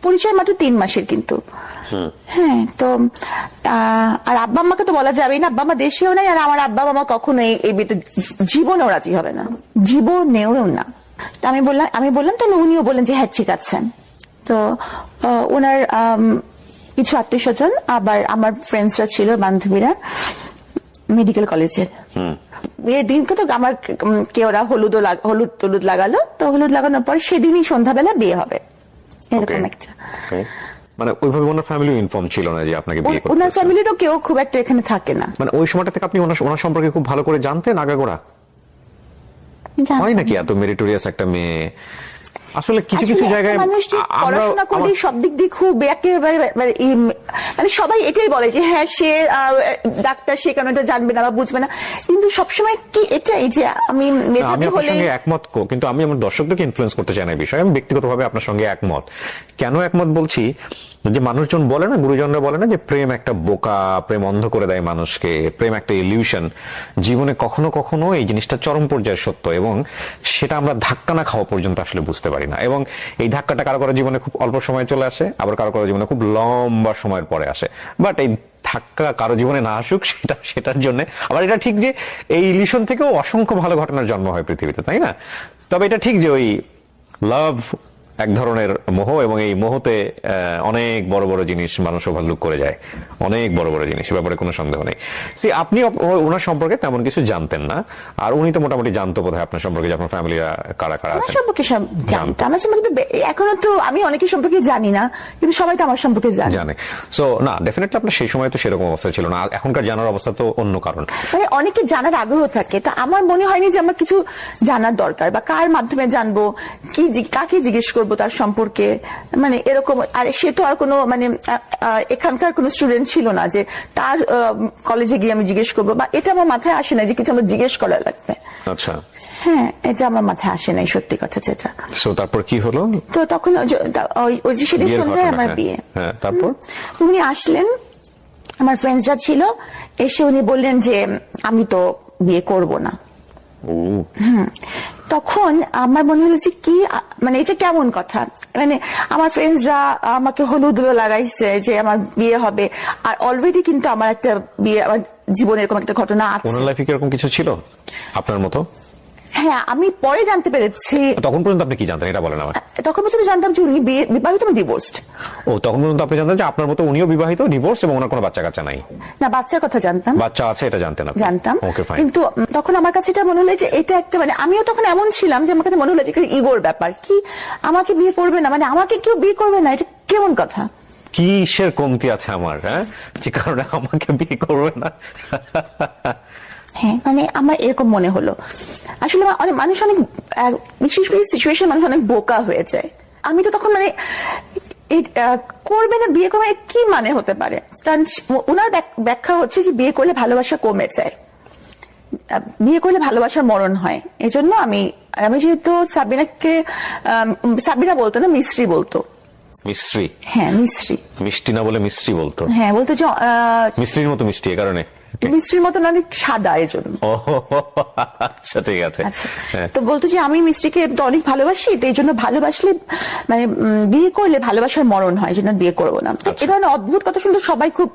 পরিচয় মাত্র 3 মাসের কিন্তু। হ্যাঁ, তো আর আব্বা আম্মাকে তো বলা যাবেই না, আব্বা আম্মা দেশেও নাই, আর আমার আব্বা আম্মা কখনো এই বিয়েতে জীবনেও রাজি হবে না, জীবনেও না। তো আমি বললাম, তাহলে উনিও বললেন যে হ্যাঁ ঠিক আছে। তো ওনার কিছু আত্মীয় স্বজন, আবার আমার ফ্রেন্ডসরা ছিল, বান্ধবীরা মেডিকেল কলেজের। বিয়ের দিনকে তো আমার ওরা হলুদ টলুদ লাগালো, তো হলুদ লাগানোর পর সেদিনই সন্ধ্যাবেলা বিয়ে হবে, এরকম একটা। মানে ওইভাবে ওনার ফ্যামিলিও ইনফর্ম ছিল না যে আপনাকে বিয়ে করতে ওনার হচ্ছে? ফ্যামিলিরও কেউ খুব একটা এখানে থাকে না। মানে ওই সময়টা থেকে আপনি ওনার সম্পর্কে খুব ভালো করে জানতেন আগাগোড়া? জানতাম হয় নাকি এত মেরিটোরিয়াস একটা মেয়ে? আসলে কিছু আসলে কিছু একটা জায়গায় মানুষ যে আমরা পড়াশোনা করে সব দিক দিয়ে খুব একেবারে মানে সবাই এটাই বলে যে হ্যাঁ সে ডাক্তার, সে কেন এটা জানবে না বা বুঝবে না, কিন্তু সবসময় কি এটাই যে আমি না, আমি মেধাবী আপনার হলে সঙ্গে একমত কিন্তু আমি আমার দর্শকদেরকে ইনফ্লুয়েন্স করতে চাই না এই বিষয়ে। আমি ব্যক্তিগতভাবে আপনার সঙ্গে একমত। কেন একমত বলছি, যে মানুষজন বলে না, গুরুজনরা বলে না যে প্রেম একটা বোকা, প্রেম অন্ধ করে দেয় মানুষকে, প্রেম একটা ইলিউশন। জীবনে কখনো কখনো এই জিনিসটা চরম পর্যায়ে সত্য, এবং সেটা আমরা ধাক্কা না খাওয়া পর্যন্ত আসলে বুঝতে পারি না। এবং এই ধাক্কাটা কারো কারো জীবনে খুব অল্প সময় চলে আসে, আবার কারো কারো জীবনে খুব লম্বা সময়ের পরে আসে। বাট এই ধাক্কা কারো জীবনে না আসুক সেটার জন্য আবার এটা ঠিক যে এই ইলিউশন থেকেও অসংখ্য ভালো ঘটনার জন্ম হয় পৃথিবীতে, তাই না? তবে এটা ঠিক যে ওই লাভ এক ধরনের মোহ, এবং এই মোহতে অনেক বড় বড় জিনিস মানুষ ওভারলুক করে যায়, অনেক বড় বড় জিনিস, ব্যাপারে কোনো সন্দেহ নেই। আপনি ওনার সম্পর্কে তেমন কিছু জানতেন না, আর উনি তো মোটামুটি জানতো বোধহয় আপনার সম্পর্কে, যে আপনার ফ্যামিলিরা কারা কারা আমার আছেন। সম্পর্কে সব জানতো। আমার সম্পর্কে এখনো তো আমি অনেকের সম্পর্কে জানি না, কিন্তু সবাই তো আমার সম্পর্কে জানে। সো না, ডেফিনেটলি আপনার সেই সময় তো সেরকম অবস্থা ছিল না, আর এখনকার জানার অবস্থা তো অন্য কারণ। মানে অনেকে জানার আগ্রহ থাকে, তো আমার মনে হয়নি যে আমার কিছু জানার দরকার, বা কার মাধ্যমে জানবো, কাকে জিজ্ঞেস করবো তার সম্পর্কে, মানে এরকম। আর সে তো আর কোনো মানে এখানকার কোনো স্টুডেন্ট ছিল না যে তার কলেজে গিয়ে আমি জিজ্ঞেস করবো, বা এটা আমার মাথায় আসে না যে কিছু আমার জিজ্ঞেস করা লাগবে। আচ্ছা, হ্যাঁ, এটা আমার মাথায় আসে নাই, সত্যি কথা যেটা। সো তারপর কি হলো? তো তখন ওই যে সেদিন বিয়ের সন্ধ্যায় ঘটনা, আমার হ্যাঁ। বিয়ে। হ্যাঁ, তারপর তো উনি আসলেন, আমার ফ্রেন্ডসরা ছিল, এসে উনি বললেন যে আমি তো বিয়ে করব না। তখন আমার মনে হলো যে কি মানে এটা কেমন কথা, মানে আমার ফ্রেন্ডসরা আমাকে হলুদ লাগাইছে যে আমার বিয়ে হবে, আর অলরেডি কিন্তু আমার একটা বিয়ে, আমার জীবনে এরকম একটা ঘটনা আছে। ওনার লাইফে কি এরকম কিছু ছিল আপনার মতো? হ্যাঁ, আমি পরে জানতে পেরেছি। তখন পর্যন্ত আপনি কি জানতেন এটা বলেন আমার? তখন পর্যন্ত জানতাম যে উনি বিবাহিত, আমি ডিভোর্সড। ও, তখন পর্যন্ত আপনি জানতেন যে আপনার মতো উনিও বিবাহিত, ডিভোর্স, এবং ওনার কোনো বাচ্চা কাচ্চা নাই? না, বাচ্চার কথা জানতাম, বাচ্চা আছে এটা জানতেন আপনি? জানতাম। ওকে, ফাইন। কিন্তু তখন আমার কাছে এটা মনে হলো যে এটা একটা মানে আমিও তখন এমন ছিলাম যে আমার কাছে মনে হলো যে ইগোর ব্যাপার, কি আমাকে বিয়ে করবে না, মানে আমাকে কেউ বিয়ে করবে না, এটা কেমন কথা? কিসের কমতি আছে আমার, হ্যাঁ, যে কারণে আমাকে বিয়ে করবে না? হ্যাঁ, মানে আমার এরকম মনে হলো। আসলে অনেক মানুষ, অনেক বিশেষ করে সিচুয়েশন, মানুষ অনেক বোকা হয়ে যায়। আমি তো তখন মানে করবে না, বিয়ে করবে, কি মানে হতে পারে? কারণ ওনার ব্যাখ্যা হচ্ছে যে বিয়ে করলে ভালোবাসা কমে যায়, বিয়ে করলে ভালোবাসার মরণ হয়। এই জন্য আমি যেহেতু সাবিনা বলতো না, মিস্ত্রি বলতো। মিশ্রি? হ্যাঁ, মিস্ত্রি। মিষ্টি না বলে মিশ্রি বলতো? হ্যাঁ, বলতো যে মিশ্রির মতো মিষ্টি, এ কারণে মিস্ত্রির মতন অনেক সাদা, এই জন্য। ও আচ্ছা, ঠিক আছে। হ্যাঁ। তো বলতো যে আমি মিস্ত্রিকে তো অনেক ভালোবাসি, তো এই জন্য ভালোবাসলে মানে বিয়ে করলে ভালোবাসার মরণ হয়, এই জন্য বিয়ে করবো না। তো এই ধরনের অদ্ভুত কথা শুনতে সবাই খুব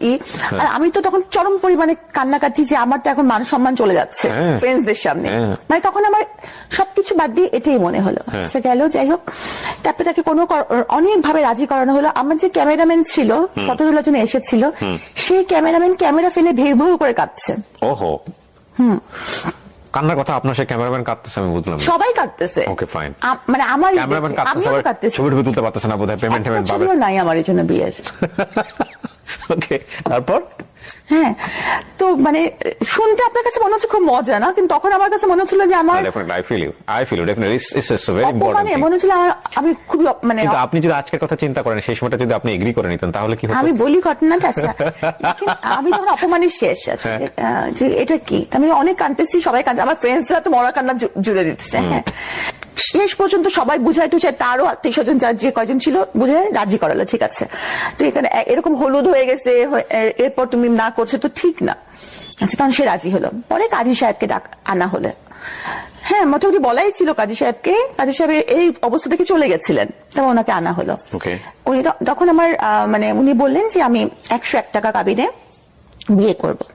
আর আমি তো তখন চরম পরিমাণে কান্নাকাটি, যে আমার তো এখন মান সম্মান চলে যাচ্ছে ফ্রেন্ডসদের সামনে। মানে তখন আমার সবকিছু বাদ দিয়ে এটাই মনে হলো। গেল, যাই হোক, তারপরে তাকে কোনো অনেক ভাবে রাজি করানো হলো। আমার যে ক্যামেরাম্যান ছিল, ফটো তোলার জন্য এসেছিল, সেই ক্যামেরাম্যান ক্যামেরা ফেলে ভেউ ভেউ করে কাঁদছে। ওহো, কান্নার কথা আপনার সেই ক্যামেরাম্যান কাঁদতেছে, আমি বুঝলাম। সবাই কাঁদতেছে। ওকে, ফাইন। মানে আমার ক্যামেরাম্যান কাঁদতেছে, ছবি তুলতে পারতেছে না বোধহয়, পেমেন্ট পাবে নাই আমার এই জন্য বিয়ের। ওকে, তারপর? হ্যাঁ, তো মানে শুনতে আপনার কাছে মনে হচ্ছে খুব মজা না, কিন্তু তখন আমার কাছে মনে হচ্ছিল যে আমার মনে হচ্ছিল আমি খুবই মানে। আপনি যদি আজকের কথা চিন্তা করেন, সেই সময়টা যদি আপনি এগ্রি করে নিতেন, তাহলে কি হতো? আমি বলি ঘটনাটা, আমি তখন অপমানের শেষ আছে যে এটা কি, আমি অনেক কাঁদতেছি, সবাই কাঁদছে, আমার ফ্রেন্ডসরা তো মরা কান্না জুড়ে দিচ্ছে। হ্যাঁ, শেষ পর্যন্ত সবাই বুঝাই টুঝাই, তারও আত্মীয় স্বজন যার যে কয়জন ছিল বুঝাই রাজি করালো, ঠিক আছে, তো এখানে এরকম হলুদ হয়ে গেছে, এরপর তুমি না করছো তো ঠিক না। আচ্ছা, তখন সে রাজি হলো। পরে কাজী সাহেবকে আনা হলো। হ্যাঁ, মোটামুটি বলাই ছিল কাজী সাহেবকে, কাজী সাহেব এই অবস্থা থেকে চলে গেছিলেন, তবে ওনাকে আনা হলো। উনি তখন আমার মানে উনি বললেন যে আমি 101 টাকা কাবিনে বিয়ে করবো।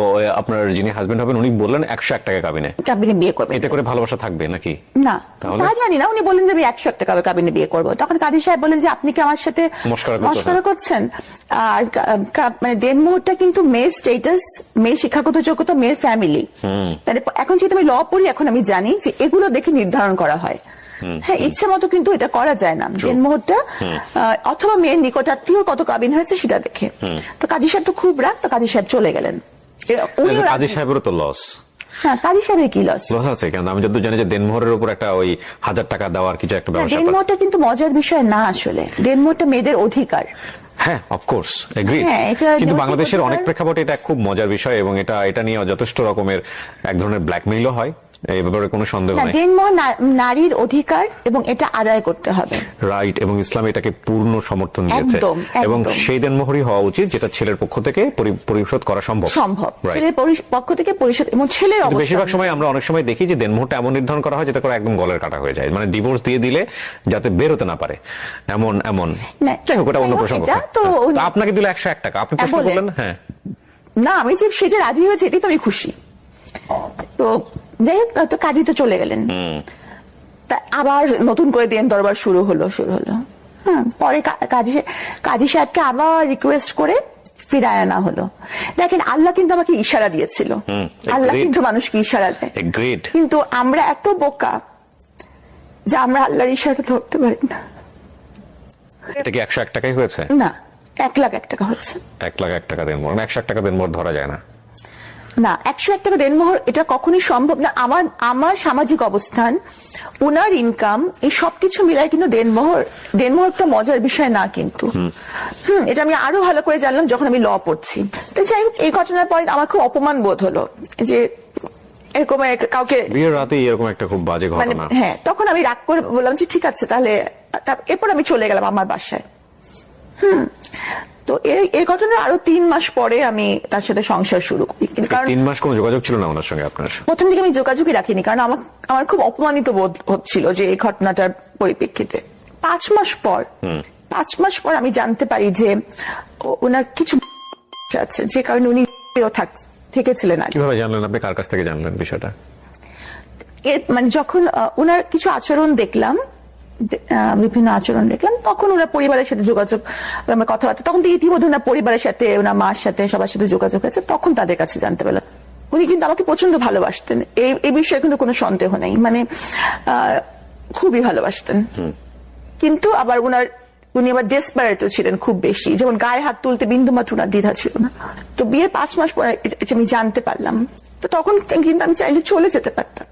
ও, আপনার যিনি হাজবেন্ড হবেন উনি বললেন 101 টাকা কাবিনে বিয়ে করবে, এতে করে ভালোবাসা থাকবে নাকি? না, তা জানি না। উনি বললেন যে আমি 101 টাকা কাবিনে বিয়ে করবো। তখন কাজী সাহেব বলেন যে আপনি কি আমার সাথে মশকরা করছেন? আর মানে দেন মুহূর্তে কিন্তু মেয়ের স্টেটাস, মেয়ের শিক্ষাগত যোগ্যতা, মেয়ের ফ্যামিলি, এখন যেহেতু আমি ল পড়ি, এখন আমি জানি যে এগুলো দেখে নির্ধারণ করা হয়। হ্যাঁ, ইচ্ছে মতো কিন্তু এটা করা যায় না। দেনমোহরটা অথবা মেয়ের নিকটাত্মীয় কত কাবিন হয়েছে সেটা দেখে। তো কাজী সাহেব তো খুব রাগ, তো কাজী সাহেব চলে গেলেন। উনিও কাজী সাহেবেরও তো লস। হ্যাঁ, কাজী সাহেবের কি লস? লস আছে কেন? আমি যতদূর জানি যে দেনমোহরের উপর একটা ওই 1000 টাকা দেওয়ার কিছু একটা ব্যবস্থা। দেনমোহরটা কিন্তু মজার বিষয় না আসলে। দেনমোহরটা মেয়েদের অধিকার। হ্যাঁ, অফকোর্স এগ্রিড। কিন্তু বাংলাদেশের অনেক প্রেক্ষাপটে এটা খুব মজার বিষয়, এবং এটা নিয়ে যথেষ্ট রকমের এক ধরনের ব্ল্যাকমেইলও হয়। এই ব্যাপারে কোনো সন্দেহ নেই। দেনমোহর নারীর অধিকার এবং এটা আদায় করতে হবে। রাইট, এবং ইসলাম এটাকে পূর্ণ সমর্থন দিয়েছে, এবং সেই দেনমোহরই হওয়া উচিত যেটা ছেলের পক্ষ থেকে পরিশোধ করা সম্ভব। ছেলের পক্ষ থেকে পরিশোধ, এবং ছেলের বেশিরভাগ সময় আমরা অনেক সময় দেখি যে দেনমোহরটা এমন নির্ধারণ করা হয় যেটা করে একদম গলের কাটা হয়ে যায়, মানে ডিভোর্স দিয়ে দিলে যাতে বের হতে না পারে এমন। যাই হোক, ওটা অন্য প্রসঙ্গ। তো আপনাকে দিল 101 টাকা, আপনি প্রশ্ন করলেন। হ্যাঁ, না, আমি যে সে যে রাজি হয়েছে এটাই তো আমি খুশি। তো যাই হোক, তো কাজী তো চলে গেলেন। তা আবার নতুন করে দেন দরবার শুরু হলো। হ্যাঁ, পরে কাজী সাহেবকে আবার রিকোয়েস্ট করে ফিরায় আনা হলো। দেখেন, আল্লাহ কিন্তু আমাকে ইশারা দিয়েছিল। আল্লাহ কিন্তু মানুষকে ইশারা দেয়, কিন্তু আমরা এত বোকা যে আমরা আল্লাহর ইশারা ধরতে পারি না। এটা কি 101 টাকাই হয়েছে? না, 1,01,000 টাকা হচ্ছে। 1,01,000 টাকা দেনমোহর, 101 টাকা দেনমোহর ধরা যায় না। না, 101 টাকা দেনমোহর এটা কখনোই সম্ভব না। আমার সামাজিক অবস্থান, ওনার ইনকাম, এই সবকিছু মিলাই কিন্তু দেনমোহর একটা মজার বিষয় না কিন্তু। এটা আমি আরো ভালো করে জানলাম যখন আমি ল পড়ছি। তো যাই হোক, এই ঘটনার পরে আমার খুব অপমান বোধ হলো যে এরকম কাউকে বিয়ের রাতে এরকম একটা খুব বাজে ঘটনা। হ্যাঁ, তখন আমি রাগ করে বললাম যে ঠিক আছে তাহলে। এরপর আমি চলে গেলাম আমার বাসায়। তো এই ঘটনার আরো 3 মাস পরে আমি তার সাথে সংসার শুরু করি। কারণ 3 মাস কোনো যোগাযোগ ছিল না ওনার সঙ্গে আপনার? প্রথম দিকে আমি যোগাযোগই রাখিনি, কারণ আমার খুব অপমানিত বোধ হচ্ছিল যে এই ঘটনাটার পরিপ্রেক্ষিতে। 5 মাস পর আমি জানতে পারি যে ওনার কিছু আছে, যে কারণে উনি থেকেছিলেন। কিভাবে জানলেন আপনি? কার কাছ থেকে জানলেন বিষয়টা? মানে যখন ওনার কিছু আচরণ দেখলাম, বিভিন্ন আচরণ দেখলাম, তখন ওনার পরিবারের সাথে যোগাযোগ, কথাবার্তা, তখন ইতিমধ্যে ওনার পরিবারের সাথে, ওনার মার সাথে, সবার সাথে যোগাযোগ আছে, তখন তাদের কাছে জানতে পারলাম। উনি কিন্তু আমাকে প্রচন্ড ভালোবাসতেন, এই বিষয়ে কিন্তু কোনো সন্দেহ নেই, মানে খুবই ভালোবাসতেন। কিন্তু আবার উনি আবার ডেসপারেটও ছিলেন খুব বেশি, যেমন গায়ে হাত তুলতে বিন্দুমাত্র ওনার দ্বিধা ছিল না। তো বিয়ের 5 মাস পরে এটা আমি জানতে পারলাম। তো তখন কিন্তু আমি চাইলে চলে যেতে পারতাম,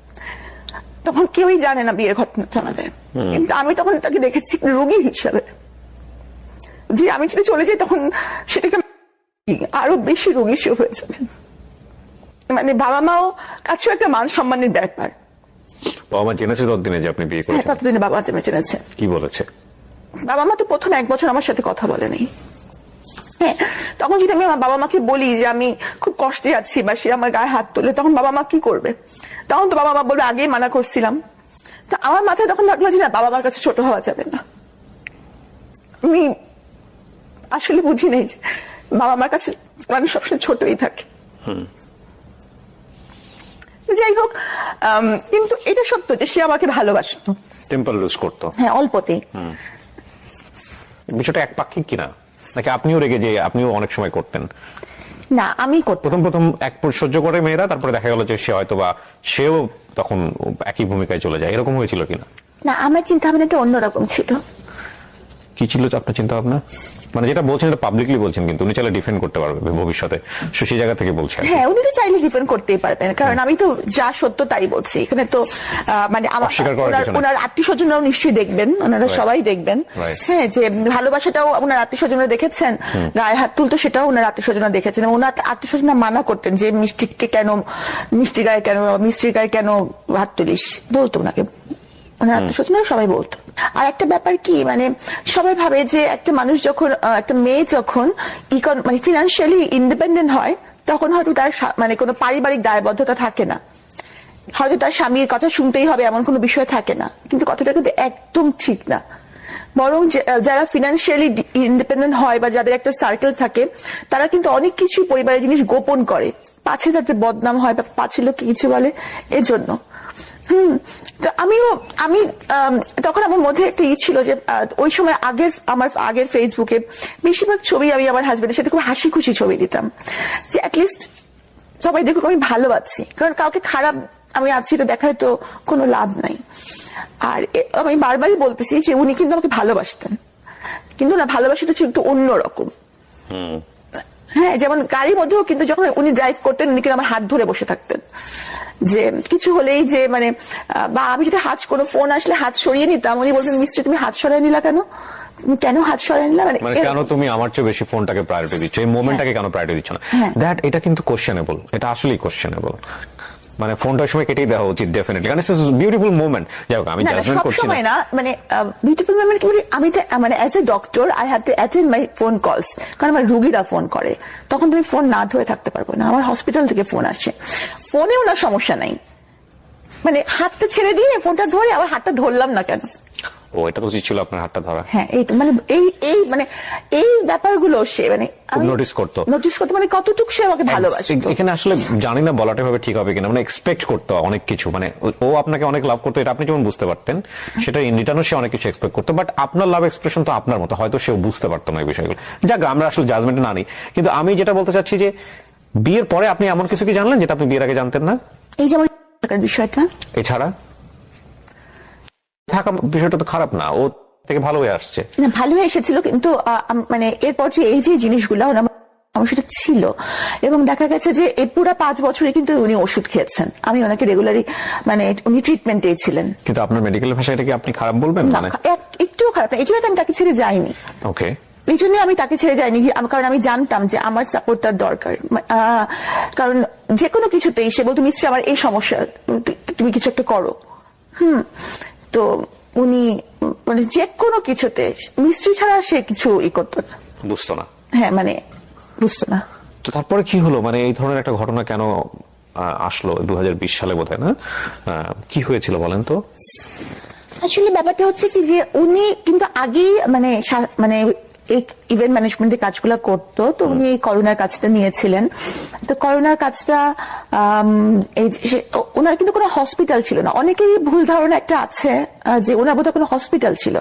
তখন কেউই জানে না বিয়ের ঘটনাটা আমাদের। কিন্তু আমি তখন তাকে দেখেছি রোগী হিসাবে, যে আমি যদি চলে যাই তখন সেটা আরো বেশি রোগী হয়ে যাবে। মানে বাবা মাও কাছেও একটা মান সম্মানের ব্যাপার। বাবা মা জেনেছে ততদিনে যে আপনি বিয়ে করেছেন? ততদিনে বাবা জেনেছে। কি বলেছে? বাবা মা তো প্রথম 1 বছর আমার সাথে কথা বলেনি। হ্যাঁ, তখন যদি আমি আমার বাবা মাকে বলি যে আমি খুব কষ্টে আছি, বা সে আমার গায়ে হাত তোলে, তখন বাবা মা কি করবে? তখন তো বাবা মা বলবে আগেই মানা করছিলাম। তা আমার মাথায় তখন থাকলো যে না, বাবা মার কাছে ছোট হওয়া যাবে না। আমি আসলে বুঝি নেই যে বাবা মার কাছে মানুষ সবসময় ছোটই থাকে। যাই হোক, কিন্তু এটা সত্য যে সে আমাকে ভালোবাসতো, টেম্পার লুজ করতো। হ্যাঁ, অল্পতেই। বিষয়টা একপাক্ষিক কিনা, নাকি আপনিও রেগে যে আপনিও অনেক সময় করতেন? না, আমি প্রথম এক সহ্য করে মেয়েরা, তারপরে দেখা গেল যে সে হয়তো বা সেও তখন একই ভূমিকায় চলে যায়, এরকম হয়েছিল কিনা? না, আমার চিন্তা ভাবনাটা অন্যরকম ছিল। কি ছিল আপনার চিন্তা ভাবনা? মানে যেটা বলছেন এটা পাবলিকলি বলছেন, কিন্তু উনি চাইলে ডিফেন্ড করতে পারবে ভবিষ্যতে, সেই জায়গা থেকে বলছেন। হ্যাঁ, উনি তো চাইলে ডিফেন্ড করতেই পারবেন, কারণ আমি তো যা সত্য তাই বলছি। এখানে তো মানে ওনার আত্মীয় স্বজনরাও নিশ্চয়ই দেখবেন, ওনারা সবাই দেখবেন। হ্যাঁ, যে ভালোবাসাটাও ওনার আত্মীয় স্বজনরা দেখেছেন, গায়ে হাত তুলতো সেটাও ওনার আত্মীয় স্বজনরা দেখেছেন। ওনার আত্মীয় স্বজনরা মানা করতেন যে মিষ্টির গায়ে কেন হাত তুলিস, বলতো ওনাকে, ওনার আত্মীয় স্বজনরা সবাই বলতো। আর একটা ব্যাপার কি, মানে সবাই ভাবে যে একটা মানুষ যখন, একটা মেয়ে যখন মানে ফিনান্সিয়ালি ইন্ডিপেন্ডেন্ট হয়, তখন হয়তো তার মানে কোনো পারিবারিক দায়বদ্ধতা থাকে না, হয়তো তার স্বামীর কথা শুনতেই হবে এমন কোনো বিষয় থাকে না। কিন্তু কথাটা কিন্তু একদম ঠিক না। বরং যারা ফিনান্সিয়ালি ইন্ডিপেন্ডেন্ট হয়, বা যাদের একটা সার্কেল থাকে, তারা কিন্তু অনেক কিছু পরিবারের জিনিস গোপন করে, পাছে তাদের বদনাম হয়, বা পাছে লোক কিছু বলে, এজন্য। আমি তখন আমার মধ্যে একটা ছিল যে ওই সময় আমার আগের ফেসবুকে বেশিরভাগ ছবি আমি আমার হাজবেন্ডের সাথে খুব হাসি খুশি ছবি দিতাম, যে অ্যাটলিস্ট সবাই দেখুক আমি ভালো আছি। কারণ কাউকে খারাপ আমি আছি, এটা দেখায় তো কোনো লাভ নাই। আর আমি বারবারই বলতেছি যে উনি কিন্তু আমাকে ভালোবাসতেন, কিন্তু না ভালোবাসাটা ছিল একটু অন্যরকম। হ্যাঁ, যেমন গাড়ির মধ্যেও কিন্তু যখন উনি ড্রাইভ করতেন উনি কিন্তু আমার হাত ধরে বসে থাকতেন, যে কিছু হলেই যে মানে বা আমি যদি কোনো ফোন আসলে হাত সরিয়ে নিতাম, উনি বলতেন মিস্ত্রি তুমি হাত সরাই নিলা কেন, তুমি কেন হাত সরাই নিলা, মানে কেন তুমি আমার চেয়ে বেশি ফোনটাকে প্রায়োরিটি দিচ্ছ, এই মোমেন্টটাকে কেন প্রায়োরিটি দিচ্ছ না, দ্যাট এটা কিন্তু কোশ্চেনেবল, এটা আসলেই কোশ্চেনেবল। মানে ফোনটার সময় কেটেই দেওয়া উচিত ডেফিনেটলি, কারণ ইটস বিউটিফুল মোমেন্ট। যাই হোক, আমি জাজমেন্ট করছি না, মানে বিউটিফুল মোমেন্ট আমি মানে as a doctor I have to attend my phone calls, কারণ আমার রোগীরা ফোন করে, তখন তুমি ফোন না ধরে থাকতে পারবো না। আমার হসপিটাল থেকে ফোন আসে, ফোনেও না সমস্যা নাই, মানে হাতটা ছেড়ে দিয়ে ফোনটা ধরে আবার হাতটা ধরলাম না কেন। ও এটা তো উচিত ছিল আপনার হাতটা ধরা। হ্যাঁ, এই তো মানে এই ব্যাপারগুলো সে মানে নোটিস করতো মানে কতটুকু সে আমাকে ভালোবাসে। এখানে আসলে জানি না বলাটা ভাবে ঠিক হবে কিনা, মানে এক্সপেক্ট করতো অনেক কিছু, মানে ও আপনাকে অনেক লাভ করতো, এটা আপনি যেমন বুঝতে পারতেন, সেটা ইন রিটার্নও সে অনেক কিছু এক্সপেক্ট করতো, বাট আপনার লাভ এক্সপ্রেশন তো আপনার মতো, হয়তো সেও বুঝতে পারতো না এই বিষয়গুলো। যাক, আমরা আসলে জাজমেন্টে না নিই, কিন্তু আমি যেটা বলতে চাচ্ছি যে বিয়ের পরে আপনি এমন কিছু কি জানলেন যেটা আপনি বিয়ের আগে জানতেন না? এই যে আমার বিষয়টা, এছাড়া থাকা বিষয়টা তো খারাপ না, ও থেকে ভালো হয়ে আসছে না, ভালো হয়ে এসেছিল, কিন্তু মানে এরপর যে এই যে জিনিসগুলো আমার সেটা ছিল, এবং দেখা গেছে যে এই পুরো 5 বছরে কিন্তু উনি ওষুধ খেয়েছেন, আমি ওনাকে রেগুলারই মানে উনি ট্রিটমেন্টে ছিলেন। কিন্তু আপনার মেডিকেল ভাষায় এটা কি আপনি খারাপ বলবেন? না, একটুও খারাপ না, এই জন্য আমি তাকে ছেড়ে যাইনি। ওকে, এই জন্য আমি তাকে ছেড়ে যাইনি, কারণ আমি জানতাম যে আমার সাপোর্ট তার দরকার। কারণ যে কোনো কিছুতেই সে বলতো মিস্ত্রি আমার এই সমস্যা, তুমি কিছু একটা করো। তো উনি মানে যে কোনো কিছুতে মিস্ত্রি ছাড়া সে কিছু করতো না, বুঝতো না। হ্যাঁ, মানে বুঝতো না। তো তারপরে কি হলো, মানে এই ধরনের একটা ঘটনা কেন আসলো 2020 সালে বোধহয়, না? কি হয়েছিল বলেন তো? আসলে ব্যাপারটা হচ্ছে কি যে উনি কিন্তু আগেই মানে এই ইভেন্ট ম্যানেজমেন্টের কাজগুলো করতো, তো উনি এই করোনার কাজটা নিয়েছিলেন। তো করোনার কাজটা ওনার কিন্তু কোনো হসপিটাল ছিল না, অনেকেরই ভুল ধারণা একটা আছে যে ওনার বোধহয় কোনো হসপিটাল ছিল।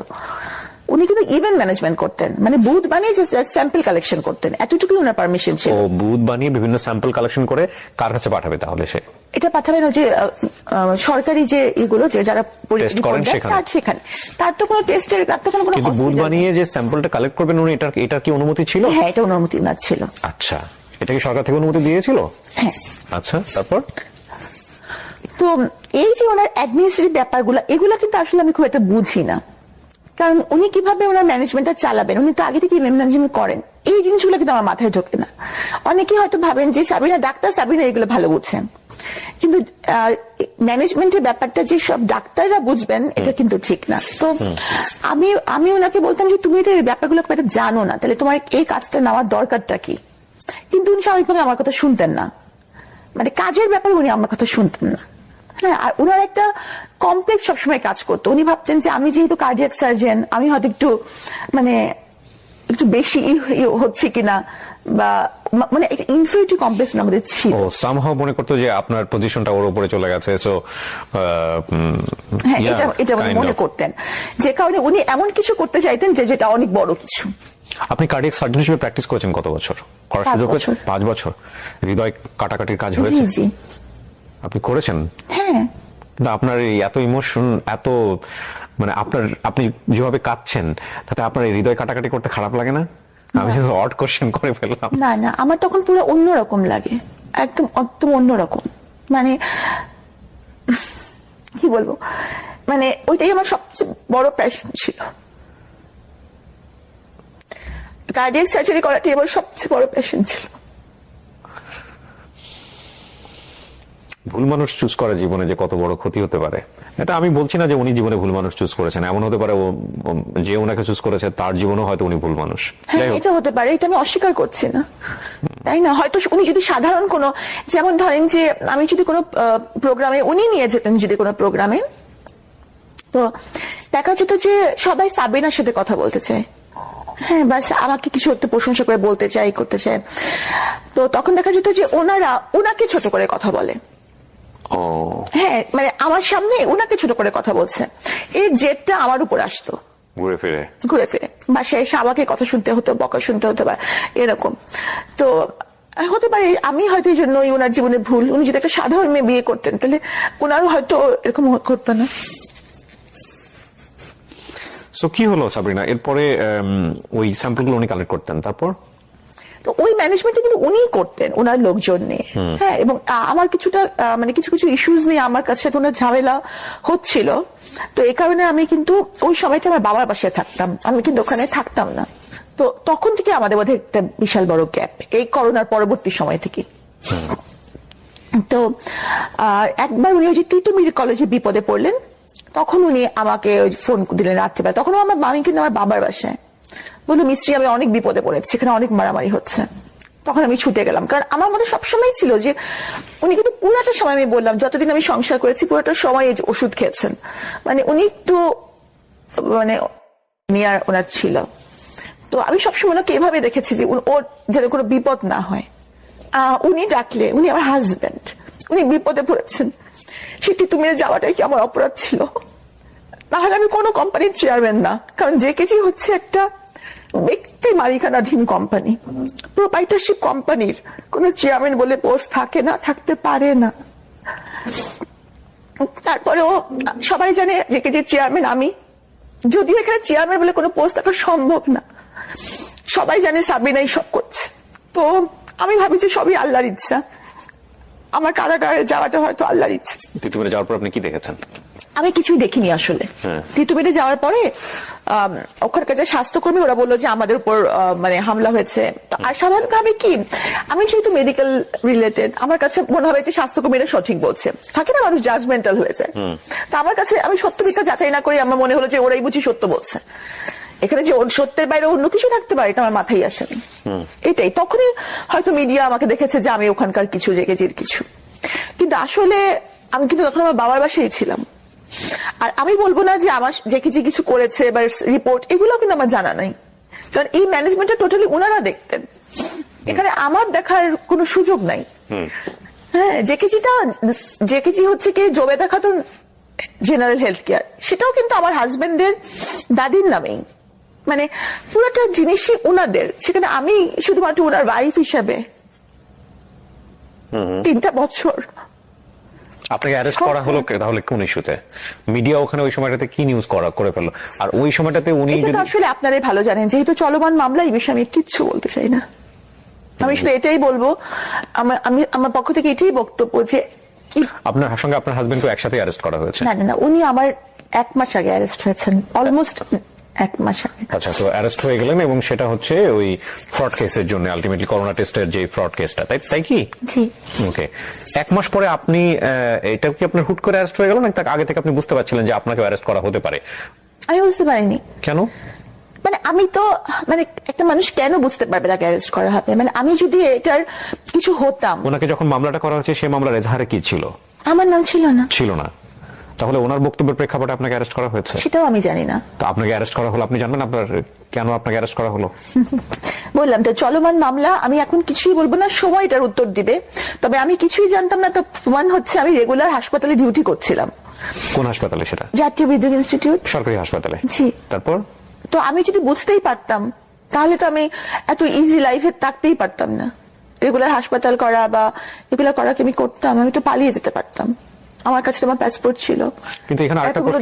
উনি কিন্তু ইভেন্ট ম্যানেজমেন্ট করতেন, মানে বুথ বানিয়ে যে স্যাম্পল কালেকশন করতেন, এতটুকুই ওনার পারমিশন ছিল। ও বুথ বানিয়ে বিভিন্ন স্যাম্পল কালেকশন করে কার কাছে পাঠাবে তাহলে সে? এটা পাঠাবেন যে সরকারি যে এগুলো যে যারা সেখানে, তার তো কোনো টেস্টের, তার তো কোনো কিন্তু বুথ বানিয়ে যে স্যাম্পলটা কালেক্ট করবেন উনি, এটা কি অনুমতি ছিল? হ্যাঁ, এটা অনুমতি না ছিল। আচ্ছা, এটা কি সরকার থেকে অনুমতি দিয়েছিল? হ্যাঁ। আচ্ছা, তারপর তো এই যে ওনার অ্যাডমিনিস্ট্রেটিভ ব্যাপারগুলো, এগুলো কিন্তু আসলে আমি খুব একটা বুঝি না, কারণ উনি কিভাবে ওনার ম্যানেজমেন্টটা চালাবেন, উনি তো আগে থেকে ম্যানেজমেন্ট করেন, এই জিনিসগুলো কিন্তু আমার মাথায় ঢোকে না। অনেকেই হয়তো ভাবেন যে সাবিনা ডাক্তার, সাবিনা এগুলো ভালো বুঝছেন, কিন্তু ম্যানেজমেন্টের ব্যাপারটা যে সব ডাক্তাররা বুঝবেন এটা কিন্তু ঠিক না। তো আমি ওনাকে বলতাম যে তুমি এই ব্যাপারগুলো খুব একটা জানো না, তাহলে তোমার এই কাজটা নেওয়ার দরকারটা কি? কিন্তু উনি স্বাভাবিকভাবে আমার কথা শুনতেন না, মানে কাজের ব্যাপারে উনি আমার কথা শুনতেন না। হ্যাঁ, আর ওনার একটা কমপ্লেক্স সবসময় কাজ করতো, উনি ভাবতেন যে আমি যেহেতু কার্ডিয়াক সার্জন, আমি হয়তো একটু বেশি হচ্ছে কিনা, বা মানে একটা ইনফিরিয়রিটি কমপ্লেক্স আমাদের ছিল। ও সামহাউ মনে করতো যে আপনার পজিশনটা ওর উপরে চলে গেছে, সো হ্যাঁ, এটা উনি মনে করতেন, যে কারণে উনি এমন কিছু করতে চাইতেন যেটা অনেক বড় কিছু। আপনি কার্ডিয়াক সার্জন হিসেবে প্র্যাকটিস করেছেন কত বছর? করার সুযোগ হয়েছে? 5 বছর। হৃদয় কাটাকাটির কাজ হয়েছে? জি, আপনি করেছেন? হ্যাঁ। কিন্তু আপনার এই এত ইমোশন, এত মানে আপনি যেভাবে কাঁদছেন, তাতে আপনার এই হৃদয় কাটাকাটি করতে খারাপ লাগে না? আমি জাস্ট অড কোশ্চেন করে ফেললাম। না, আমার তখন পুরো অন্যরকম লাগে, একদম অন্যরকম, মানে কি বলবো, মানে ওইটাই আমার সবচেয়ে বড় প্যাশন ছিল। কার্ডিয়াক সার্জারি করাটাই আমার সবচেয়ে বড় প্যাশন ছিল। ভুল মানুষ চুজ করা জীবনে যে কত বড় ক্ষতি হতে পারে, এটা আমি বলছি না যে উনি জীবনে ভুল মানুষ চুজ করেছেন, এমন হতে পারে যে ওনাকে চুজ করেছে তার জীবনেও হয়তো উনি ভুল মানুষ। হ্যাঁ, এটা হতে পারে, এটা আমি অস্বীকার করছি না, তাই না? হয়তো উনি যদি সাধারণ কোনো, যেমন ধরেন যে আমি যদি কোনো প্রোগ্রামে উনি নিয়ে যেতেন, যদি কোনো প্রোগ্রামে, তো দেখা যেত যে সবাই সাবিনার সাথে কথা বলতে চায়, হ্যাঁ, বাস আমাকে কিছু একটা প্রশংসা করে বলতে চায়, করতে চায়, তো তখন দেখা যেত যে ওনারা ওনাকে ছোট করে কথা বলে। হ্যাঁ, মানে আমার সামনে ওনাকে ছোট করে কথা বলছে, এর জেদটা আমার উপর আসতো ঘুরে ফিরে, বাসায় এসে আমাকে কথা শুনতে হতো, বকা শুনতে হতো, বা এরকম। তো হতে পারে আমি হয়তো এই জন্যই ওনার জীবনে ভুল। উনি যদি একটা সাধারণ মেয়ে বিয়ে করতেন তাহলে ওনারও হয়তো এরকম করতো না। সো কি হলো সাবরিনা, এরপরে ওই স্যাম্পলগুলো উনি কালেক্ট করতেন, তারপর? তো ওই ম্যানেজমেন্টটা কিন্তু উনিই করতেন ওনার লোকজন নিয়ে। হ্যাঁ, এবং আমার কিছুটা মানে কিছু কিছু ইস্যুস নিয়ে আমার কাছে ওনার ঝামেলা হচ্ছিল। তো এই কারণে আমি কিন্তু ওই সময়টা আমার বাবার বাসায় থাকতাম, আমি কিন্তু ওখানে থাকতাম না। তো তখন থেকে আমাদের মধ্যে একটা বিশাল বড় গ্যাপ, এই করোনার পরবর্তী সময় থেকে। তো একবার উনি ওই যে তিতুমির কলেজে বিপদে পড়লেন, তখন উনি আমাকে ফোন দিলেন রাত্রিবেলা। তখন আমার মামি কিন্তু আমার বাবার বাসায় বললো, মিস্ত্রি আমি অনেক বিপদে পড়েছি, সেখানে অনেক মারামারি হচ্ছে। তখন আমি ছুটে গেলাম, কারণ আমার মধ্যে সবসময় ছিল যে উনি কিন্তু পুরাটা সময়, আমি বললাম যতদিন আমি সংসার করেছি পুরাটা সময় এই যে ওষুধ খেয়েছেন, মানে উনি একটু মানে নিয়ার ওনার ছিল। তো আমি সবসময় ওনাকে এভাবে দেখেছি যে ওর যেন কোনো বিপদ না হয়। উনি ডাকলে, উনি আমার হাজবেন্ড, উনি বিপদে পড়েছেন, সেটি তুমি যাওয়াটাই কি আমার অপরাধ ছিল? তাহলে আমি কোনো কোম্পানির চেয়ারম্যান না, কারণ জেকেজি হচ্ছে একটা ব্যক্তি মালিকানাধীন কোম্পানি, প্রোপাইটারশিপ কোম্পানির কোন চেয়ারম্যান বলে পোস্ট থাকে না, থাকতে পারে না। তারপরেও সবাই জানে জেকেজির চেয়ারম্যান আমি, যদিও এখানে চেয়ারম্যান বলে কোনো পোস্ট থাকা সম্ভব না। সবাই জানে সাবিনাই সব করছে। তো আমি ভাবি যে সবই আল্লাহর ইচ্ছা, আমার কারাগারে যাওয়াটা হয়তো আল্লাহর ইচ্ছা। তিতুমিরে যাওয়ার পর আপনি কি দেখেছেন? আমি কিছুই দেখিনি আসলে। তিতুমিরে যাওয়ার পরে ওখানকার যে স্বাস্থ্যকর্মী ওরা বললো যে আমাদের উপর মানে হামলা হয়েছে। আর স্বাভাবিকভাবে কি, আমি যেহেতু মেডিকেল রিলেটেড, আমার কাছে মনে হবে যে স্বাস্থ্যকর্মীরা সঠিক বলছে, থাকে না মানুষ জাজমেন্টাল হয়ে যায়। তা আমার কাছে, আমি সত্য মিথ্যা যাচাই না করি, আমার মনে হলো যে ওরাই বুঝি সত্য বলছে। এখানে যে সত্যের বাইরে অন্য কিছু থাকতে পারে এটা আমার মাথায় আসেনি। এটাই তখনই হয়তো মিডিয়া আমাকে দেখেছে যে আমি ওখানকার কিছু, জেকেজির কিছু। কিন্তু আসলে আমি কিন্তু তখন আমার বাবার বাসায় ছিলাম। আর আমি বলবো না যে আমার জেকেজি কিছু করেছে বা রিপোর্ট, এগুলো কিন্তু আমার জানা নাই, কারণ এই ম্যানেজমেন্টটা টোটালি ওনারা দেখতেন, এখানে আমার দেখার কোনো সুযোগ নাই। হ্যাঁ, জেকেজি হচ্ছে কি Jobeda Khatun general health care, সেটাও কিন্তু আমার হাজবেন্ডের দাদির নামেই, মানে পুরোটা জিনিসই ওনাদের। সেখানে আমি শুধুমাত্র ওনার ওয়াইফ হিসাবে 3টা বছর। আপনাকে অ্যারেস্ট করা হলো তাহলে কোন ইস্যুতে? মিডিয়া ওখানে ওই সময়টাতে কি নিউজ করে ফেললো? আর ওই সময়টাতে উনি আসলে আপনারাই ভালো জানেন, যেহেতু চলমান মামলা, এই বিষয়ে আমি কিচ্ছু বলতে চাই না। আমি শুধু এটাই বলবো, আমি আমার পক্ষ থেকে এটাই বক্তব্য যে আপনার সঙ্গে আপনার হাজবেন্ডকে একসাথে অ্যারেস্ট করা হয়েছে? না না, উনি আমার 1 মাস আগে অ্যারেস্ট হয়েছেন, অলমোস্ট 1 মাস আগে। আচ্ছা, তো অ্যারেস্ট হয়ে গেলেন এবং সেটা হচ্ছে ওই ফ্রড কেসের জন্য, আলটিমেটলি করোনা টেস্টের যে ফ্রড কেসটা, তাই কি? জি। ওকে, 1 মাস পরে আপনি, এটা কি আপনার হুট করে অ্যারেস্ট হয়ে গেল, নাকি আগে থেকে আপনি বুঝতে পারছিলেন যে আপনাকে অ্যারেস্ট করা হতে পারে? আমি বুঝতে পারিনি। কেন? মানে আমি তো, মানে একটা মানুষ কেন বুঝতে পারবে তাকে অ্যারেস্ট করা হবে? মানে আমি যদি এটার কিছু হতাম। ওনাকে যখন মামলাটা করা হয়েছে সেই মামলার এজাহারে কি ছিল? আমার নাম ছিল না। ছিল না? তাহলে ওনার বক্তব্যের প্রেক্ষাপটে আপনাকে অ্যারেস্ট করা হয়েছে? সেটাও আমি জানি না। তো আপনাকে অ্যারেস্ট করা হলো, আপনি জানবেন আপনার কেন আপনাকে অ্যারেস্ট করা হলো? বললাম তো চলমান মামলা, আমি এখন কিছুই বলবো না, সময় এটার উত্তর দিবে। তবে আমি কিছুই জানতাম না, তো প্রমাণ হচ্ছে আমি রেগুলার হাসপাতালে ডিউটি করছিলাম। কোন হাসপাতালে সেটা? জাতীয় বিদ্যুৎ ইনস্টিটিউট, সরকারি হাসপাতালে। জি। তারপর? তো আমি যদি বুঝতেই পারতাম তাহলে তো আমি এত ইজি লাইফে থাকতেই পারতাম না। রেগুলার হাসপাতাল করা বা এগুলো করা কি আমি করতাম? আমি তো পালিয়ে যেতে পারতাম, আমার কাছে আমার পাসপোর্ট ছিল। কিন্তু এখানে আরেকটা প্রশ্ন,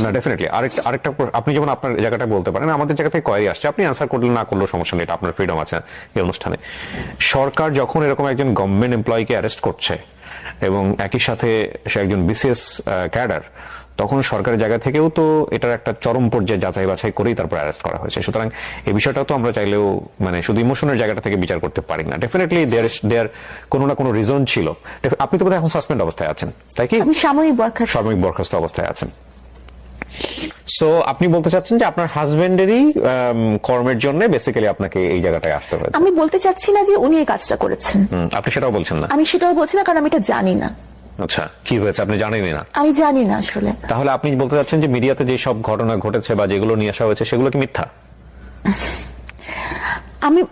না ডেফিনেটলি আরেকটা, আপনি যেমন আপনার জায়গাটা বলতে পারেন, আমাদের জায়গা থেকে কোয়েরি আসছে, আপনি আনসার করলে না করলেও সমস্যা নেই, এটা আপনার ফ্রিডম আছে এই অনুষ্ঠানে। সরকার যখন এরকম একজন গভর্নমেন্ট এমপ্লয়িকে অ্যারেস্ট করছে এবং একই সাথে সে একজন বিসিএস ক্যাডার, তখন সরকারের জায়গা থেকেও তো এটার একটা চরম পর্যায়ে যাচাই বাছাই করেই তারপর অ্যারেস্ট করা হয়েছে। সুতরাং এই বিষয়টা তো আমরা চাইলেও মানে শুধু ইমোশনের জায়গাটা থেকে বিচার করতে পারি না। ডেফিনেটলি দেয়ার কোনো না কোনো রিজন ছিল। আপনি তো বোধহয় এখন সাসপেন্ড অবস্থায় আছেন, তাই কি? আমি সাময়িক বরখাস্ত অবস্থায় আছেন। সো আপনি বলতে চাচ্ছেন যে আপনার হাজবেন্ডেরই কর্মের জন্য বেসিক্যালি আপনাকে এই জায়গাটায় আসতে হয়েছে? আমি বলতে চাচ্ছি না যে উনি এই কাজটা করেছেন। আপনি সেটাও বলছেন না? আমি সেটাও বলছি না, কারণ আমি এটা জানি না। আচ্ছা, কি হয়েছে আপনি জানেনই না? আমি জানি না আসলে। তাহলে আপনি বলতে চাচ্ছেন যে মিডিয়াতে যে সব ঘটনা ঘটেছে বা যেগুলো নিয়ে আসা হয়েছে সেগুলো কি মিথ্যা?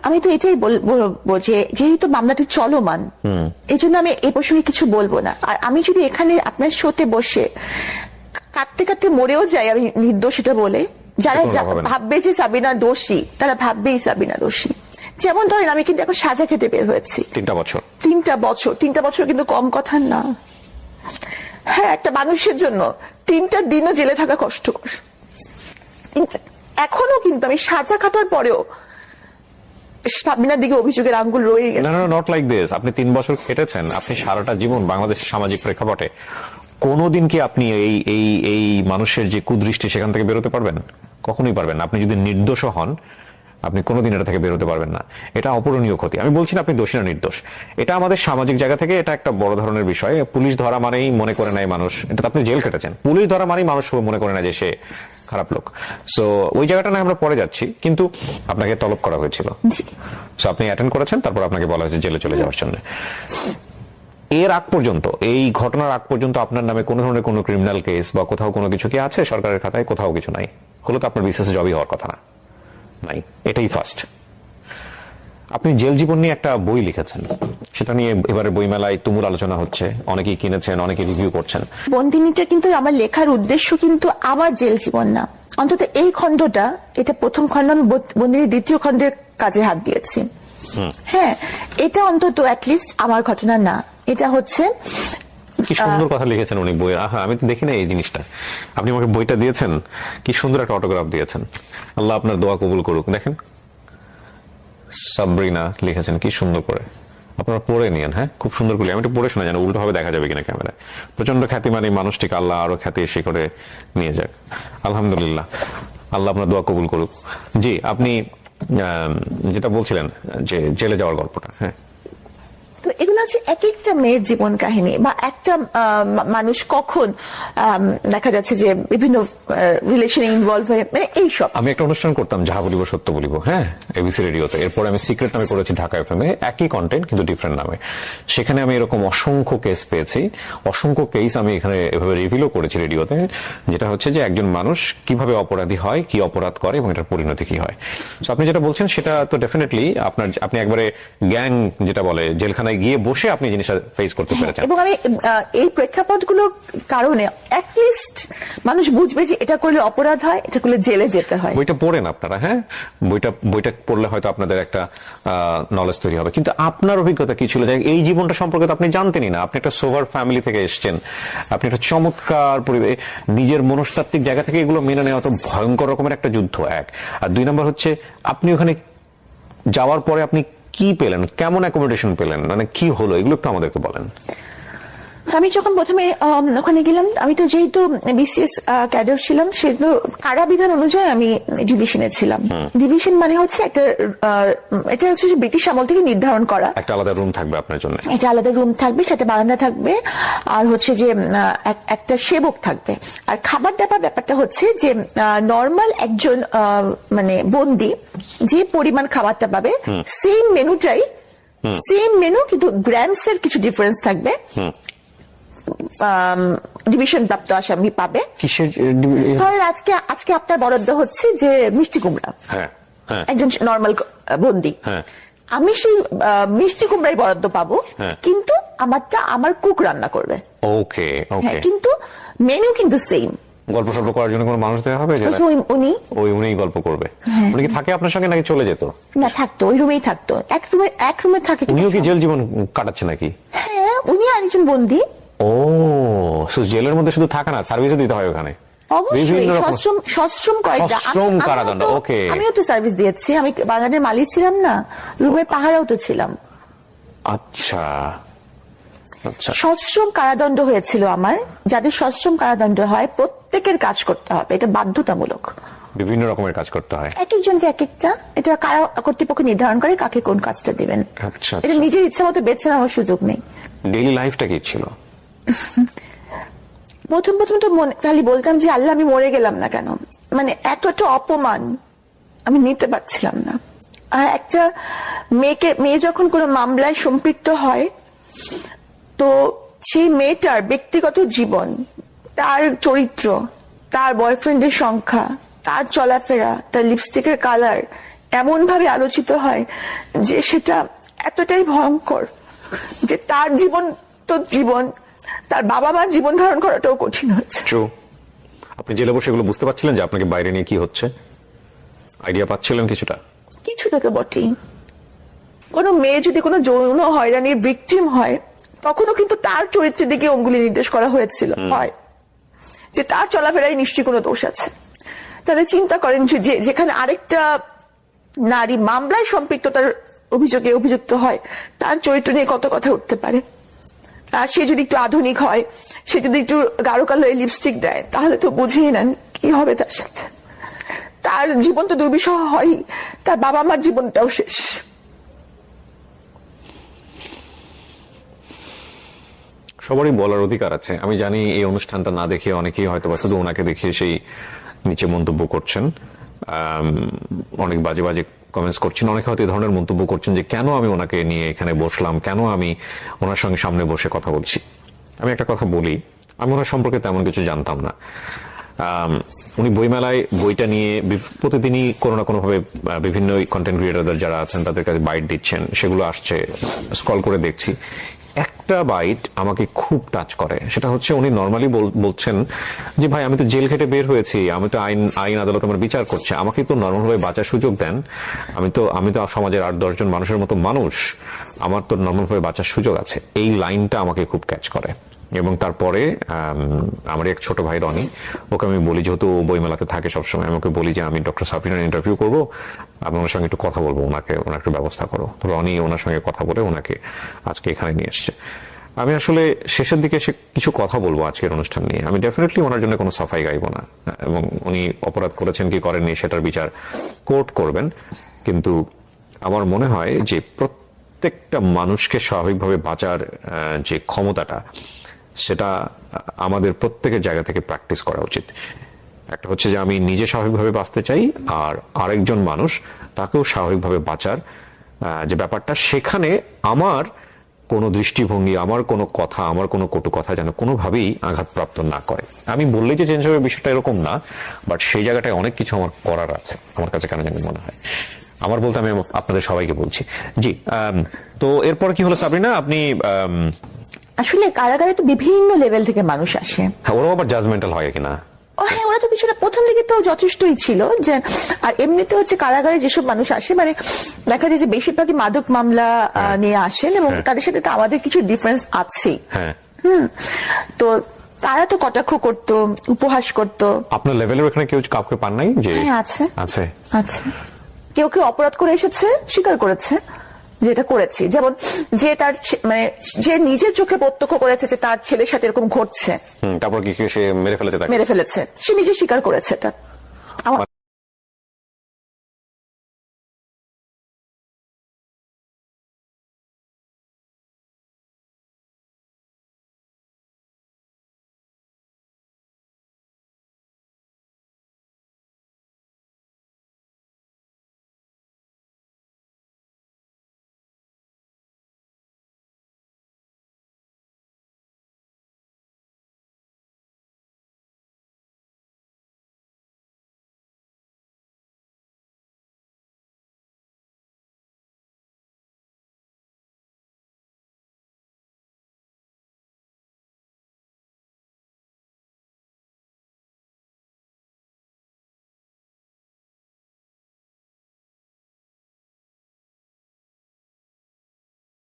আমি তো এটাই বলবো যে যেহেতু মামলাটি চলমান, এই জন্য আমি এই প্রসঙ্গে কিছু বলবো না। আর আমি যদি এখানে আপনার শোতে বসে কাঁদতে কাঁদতে মরেও যাই আমি নির্দোষ এটা বলে, যারা ভাববে যে সাবিনা দোষী তারা ভাববেই সাবিনা দোষী, যেমন ধরেন আমি কিন্তু এখন সাজা খেতে বের হয়েছি 3টা বছর। 3টা বছর কিন্তু কম কথা না। হ্যাঁ, একটা মানুষের জন্য 3টা দিনও জেলে থাকা কষ্টকর। এখনো কিন্তু আমি সাজা খাটার পরেও সাবিনার দিকে অভিযোগের আঙ্গুল রয়ে গেছে। না, নট লাইক দিস। আপনি 3 বছর খেটেছেন, আপনি সারাটা জীবন বাংলাদেশের সামাজিক প্রেক্ষাপটে কোনোদিন কি আপনি এই মানুষের যে কুদৃষ্টি সেখান থেকে বেরোতে পারবেন? কখনোই পারবেন না। আপনি যদি নির্দোষ হন, আপনি কোনোদিন এটা থেকে বেরোতে পারবেন না। এটা অপূরণীয় ক্ষতি। আমি বলছি না আপনি দোষী না নির্দোষ, এটা আমাদের সামাজিক জায়গা থেকে এটা একটা বড় ধরনের বিষয়। পুলিশ ধরা মানেই মনে করে নেয় মানুষ, এটা তো আপনি জেল খেটেছেন, পুলিশ ধরা মানেই মানুষ মনে করে নেয় যে সে খারাপ লোক। সো ওই জায়গাটা না আমরা পরে যাচ্ছি, কিন্তু আপনাকে তলব করা হয়েছিল, সো আপনি অ্যাটেন্ড করেছেন, তারপর আপনাকে বলা হয়েছে জেলে চলে যাওয়ার জন্য। এর আগ পর্যন্ত, এই ঘটনার আগ পর্যন্ত আপনার নামে কোনো ধরনের কোনো ক্রিমিনাল কেস বা কোথাও কোনো কিছু কি আছে সরকারের খাতায়? কোথাও কিছু নাই। হলো তো আপনার বিশেষ জবই হওয়ার কথা না, নাই, এটাই ফার্স্ট। আপনি জেল জীবন নিয়ে একটা বই লিখেছেন, সেটা নিয়ে এবারে বইমেলায় তুমুল আলোচনা হচ্ছে, অনেকেই কিনেছেন, অনেকে রিভিউ করছেন। বন্দিনীটা কিন্তু আমার লেখার উদ্দেশ্য কিন্তু আমার জেল জীবন না, অন্তত এই খণ্ডটা, এটা প্রথম খণ্ড, আমি বন্দিনীর দ্বিতীয় খণ্ডের কাজে হাত দিয়েছি। হ্যাঁ, এটা অন্তত অ্যাটলিস্ট আমার ঘটনা না, এটা হচ্ছে। কি সুন্দর কথা লিখেছেন উনি বইয়ে। আহা, আমি তো দেখি না এই জিনিসটা। আপনি আমাকে বইটা দিয়েছেন, কি সুন্দর একটা অটোগ্রাফ দিয়েছেন। আল্লাহ আপনার দোয়া কবুল করুক। দেখেন সাবরিনা লিখেছেন কি সুন্দর করে, আপনারা পড়ে নিয়েন। হ্যাঁ, খুব সুন্দর করে। আমি একটু পড়ে শোনা, জানো উল্টো ভাবে দেখা যাবে কিনা ক্যামেরায়। প্রচন্ড খ্যাতিমান এই মানুষটিকে আল্লাহ আরো খ্যাতি শিখরে নিয়ে যাক। আলহামদুলিল্লাহ, আল্লাহ আপনার দোয়া কবুল করুক। জি, আপনি যেটা বলছিলেন যে জেলে যাওয়ার গল্পটা। হ্যাঁ, তো এগুলো হচ্ছে এক একটা মেয়ের জীবন কাহিনী, বা একটা মানুষ কখন দেখা যাচ্ছে যে বিভিন্ন রিলেশনে ইনভলভ হয়ে, মানে এইসব। আমি একটা অনুষ্ঠান করতাম, যাহা বলিব সত্য বলিব, হ্যাঁ, এবিসি রেডিওতে। এরপরে আমি সিক্রেট নামে করেছি ঢাকা এফএম এ, একই কন্টেন্ট কিন্তু ডিফারেন্ট নামে। সেখানে আমি এরকম অসংখ্য কেস পেয়েছি, অসংখ্য কেস আমি এখানে এভাবে রিভিলও করেছি রেডিওতে, যেটা হচ্ছে যে একজন মানুষ কিভাবে অপরাধী হয়, কি অপরাধ করে এবং এটার পরিণতি কি হয়। তো আপনি যেটা বলছেন সেটা তো ডেফিনেটলি আপনি একবারে গ্যাং যেটা বলে জেলখানায় গিয়ে বসে আপনি জিনিসটা ফেস করতে পেরেছেন। এবং আমি এই প্রেক্ষাপটগুলোর কারণে অ্যাটলিস্ট মানুষ বুঝবে যে এটা করলে অপরাধ হয়, এটা করলে জেলে যেতে হয়। বইটা পড়েন আপনারা, হ্যাঁ, বইটা পড়লে হয়তো আপনাদের একটা নলেজ তৈরি হবে। কিন্তু আপনার অভিজ্ঞতা কি ছিল? যে এই জীবনটা সম্পর্কে তো আপনি জানতেনই না। আপনি একটা সোভার ফ্যামিলি থেকে এসেছেন, আপনি একটা চমৎকার পরিবেশ, নিজের মনস্তাত্ত্বিক জায়গা থেকে এগুলো মেনে নেওয়া তো ভয়ঙ্কর রকমের একটা যুদ্ধ, এক। আর 2 নম্বর হচ্ছে আপনি ওখানে যাওয়ার পরে আপনি কি পেলেন, কেমন অ্যাকোমোডেশন পেলেন, মানে কি হলো, এগুলো একটু আমাদেরকে বলেন। আমি যখন প্রথমে ওখানে গেলাম, আমি তো যেহেতু বিসিএস ক্যাডার ছিলাম, সেগুলো কারাবিধান অনুযায়ী আমি ডিভিশনে ছিলাম। ডিভিশন মানে হচ্ছে একটা, এটা হচ্ছে ব্রিটিশ আমল থেকে নির্ধারণ করা একটা আলাদা রুম থাকবে আপনার জন্য, এটা আলাদা রুম থাকবে, সাথে বারান্দা থাকবে, আর হচ্ছে যে একটা সেবক থাকবে। আর খাবার দাবার ব্যাপারটা হচ্ছে যে নর্মাল একজন মানে বন্দি যে পরিমাণ খাবারটা পাবে, সেম মেনুটাই, সেম মেনু, কিন্তু গ্রামস এর কিছু ডিফারেন্স থাকবে। ডিভিশন প্রাপ্ত আসামি পাবে। কিসের? ধরেন আজকে আপনার বরাদ্দ হচ্ছে যে মিষ্টি কুমড়া, হ্যাঁ, একজন নর্মাল বন্দি, আমি সেই মিষ্টি কুমড়াই বরাদ্দ পাবো, কিন্তু আমারটা আমার কুক রান্না করবে। ওকে, হ্যাঁ, কিন্তু মেনু কিন্তু সেম। গল্প সল্প করার জন্য কোনো মানুষ দেওয়া হবে? উনি গল্প করবে। উনি কি থাকে আপনার সঙ্গে নাকি চলে যেত? না, থাকতো, ওই রুমেই থাকতো, এক রুমে থাকে। উনিও কি জেল জীবন কাটাচ্ছে নাকি? হ্যাঁ, উনি আরেকজন বন্দি। ও, জেলের মধ্যে শুধু থাকা না, সার্ভিসও দিতে হয় ওখানে। সশ্রম কারাদণ্ড। ওকে, আমিও তো সার্ভিস দিয়েছি, আমি বাগানের মালিক ছিলাম না, রুমের পাহারাও তো ছিলাম। আচ্ছা, সশ্রম কারাদণ্ড হয়েছিল আমার। যাদের সশ্রম কারাদণ্ড হয় প্রত্যেকের কাজ করতে হবে, এটা বাধ্যতামূলক। বিভিন্ন রকমের কাজ করতে হয়, এক একজনকে এক একটা, এটা কারা কর্তৃপক্ষ নির্ধারণ করে কাকে কোন কাজটা দিবেন। আচ্ছা, এটা নিজের ইচ্ছা মতো বেছে নেওয়ার সুযোগ নেই। ডেইলি লাইফটা কি ছিল? প্রথম তো খালি বলতাম যে আল্লাহ, আমি মরে গেলাম না কেন, মানে এতটা অপমান আমি নিতে পারছিলাম না। আর একটা মেয়ে যখন কোনো মামলায় সম্পৃক্ত হয়, তো সেই মেয়েটার ব্যক্তিগত জীবন, তার চরিত্র, তার বয়ফ্রেন্ডের সংখ্যা, তার চলাফেরা, তার লিপস্টিকের কালার এমন ভাবে আলোচিত হয় যে সেটা এতটাই ভয়ঙ্কর যে তার জীবন তো জীবন, তার বাবা মার জীবন ধারণ করাটাও কঠিন হয়েছে। আপনি জেলে বসে এগুলো বুঝতে পারছিলেন যে আপনাকে বাইরে নিয়ে কি হচ্ছে? আইডিয়া পাচ্ছিলেন কিছুটা? কিছুটা তো বটেই। কোনো মেয়ে যদি কোনো যৌন হয়রানির ভিকটিম হয়, তখনও কিন্তু তার চরিত্রের দিকে অঙ্গুলি নির্দেশ করা হয়েছিল, হয় যে তার চলাফেরায় নিশ্চয়ই কোনো দোষ আছে। তাহলে চিন্তা করেন যে যেখানে আরেকটা নারী মামলায় সম্পৃক্ততার অভিযোগে অভিযুক্ত হয়, তার চরিত্র নিয়ে কত কথা উঠতে পারে। আর সে যদি একটু আধুনিক হয়, সে যদি একটু গাঢ় কালারে লিপস্টিক দেয়, তাহলে তো বুঝেই নেন কি হবে তার সাথে। তার জীবন তো দুর্বিষহ হয়, তার বাবা মার জীবনটাও শেষ। সবারই বলার অধিকার আছে। আমি জানি এই অনুষ্ঠানটা না দেখে অনেকেই হয়তো বা শুধু ওনাকে দেখিয়ে সেই নিচে মন্তব্য করছেন, অনেক বাজে বাজে কমেন্টস করছেন। অনেকে হয়তো এই ধরনের মন্তব্য করছেন যে কেন আমি ওনাকে নিয়ে এখানে বসলাম, কেন আমি ওনার সঙ্গে সামনে বসে কথা বলছি। আমি একটা কথা বলি, আমি ওনার সম্পর্কে তেমন কিছু জানতাম না। উনি বইমেলায় বইটা নিয়ে প্রতিদিনই কোনো না কোনো ভাবে বিভিন্ন কন্টেন্ট ক্রিয়েটরদের যারা আছেন তাদের কাছে বাইট দিচ্ছেন, সেগুলো আসছে, স্ক্রল করে দেখছি। একটা বাইট আমাকে খুব টাচ করে, সেটা হচ্ছে উনি নর্মালি বলছেন যে ভাই আমি তো জেল খেটে বের হয়েছি, আমি তো আইন আদালত আমার বিচার করছে, আমাকে তো নর্মাল ভাবে বাঁচার সুযোগ দেন, আমি তো সমাজের 8-10 জন মানুষের মতো মানুষ, আমার তো নর্মাল ভাবে বাঁচার সুযোগ আছে। এই লাইনটা আমাকে খুব ক্যাচ করে। এবং তারপরে আমার এক ছোট ভাই রনি, ওকে আমি বলি, যেহেতু বইমেলাতে থাকে সবসময়, আমাকে বলি যে আমি ডক্টর সাবরিনার ইন্টারভিউ করবো, আমি ওনার সঙ্গে একটু কথা বলবো, ওনার একটু ব্যবস্থা করো। তো রনি ওনার সঙ্গে কথা বলে ওনাকে আজকে এখানে নিয়ে এসছে। আমি আসলে শেষের দিকে এসে কিছু কথা বলবো আজকের অনুষ্ঠান নিয়ে। আমি ডেফিনেটলি ওনার জন্য কোনো সাফাই গাইবো না, এবং উনি অপরাধ করেছেন কি করেননি সেটার বিচার কোর্ট করবেন। কিন্তু আমার মনে হয় যে প্রত্যেকটা মানুষকে স্বাভাবিকভাবে বাঁচার যে ক্ষমতাটা, সেটা আমাদের প্রত্যেকের জায়গা থেকে প্র্যাকটিস করা উচিত। একটা হচ্ছে যে আমি নিজে স্বাভাবিকভাবে বাঁচতে চাই, আর আরেকজন মানুষ তাকেও স্বাভাবিকভাবে বাঁচার যে ব্যাপারটা, সেখানে আমার কোনো দৃষ্টিভঙ্গি, আমার কোনো কথা, আমার কোনো কটু কথা যেন কোনোভাবেই আঘাতপ্রাপ্ত না করে। আমি বললেই যে চেঞ্জ হবে বিষয়টা এরকম না, বাট সেই জায়গাটায় অনেক কিছু আমার করার আছে, আমার কাছে কেন জানি মনে হয়। আমার বলতে আমি আপনাদের সবাইকে বলছি। জি, তো এরপর কি হলো সাবরিনা? আপনি আসলে কারাগারে তো বিভিন্ন লেভেল থেকে মানুষ আসে। ওরাও আবার জাজমেন্টাল হয় কিনা? হ্যাঁ, ওরা তো কিছুটা প্রথম দিকে তো যথেষ্টই ছিল যে, আর এমনিতে হচ্ছে কারাগারে যেসব মানুষ আসে, মানে দেখা যায় যে বেশিরভাগই মাদক মামলা নিয়ে আসেন, এবং তাদের সাথে তো আমাদের কিছু ডিফারেন্স আছে। তো তারা তো কটাক্ষ করতো, উপহাস করতো। আপনার লেভেলের ওখানে কেউ কাউকে পান নাই? যে আছে আছে আছে, কেউ কেউ অপরাধ করে এসেছে, স্বীকার করেছে যেটা করেছি। যেমন যে তার মানে যে নিজের চোখে প্রত্যক্ষ করেছে যে তার ছেলের সাথে এরকম ঘটছে, তারপর কি সে মেরে ফেলেছে, সে নিজে স্বীকার করেছে এটা।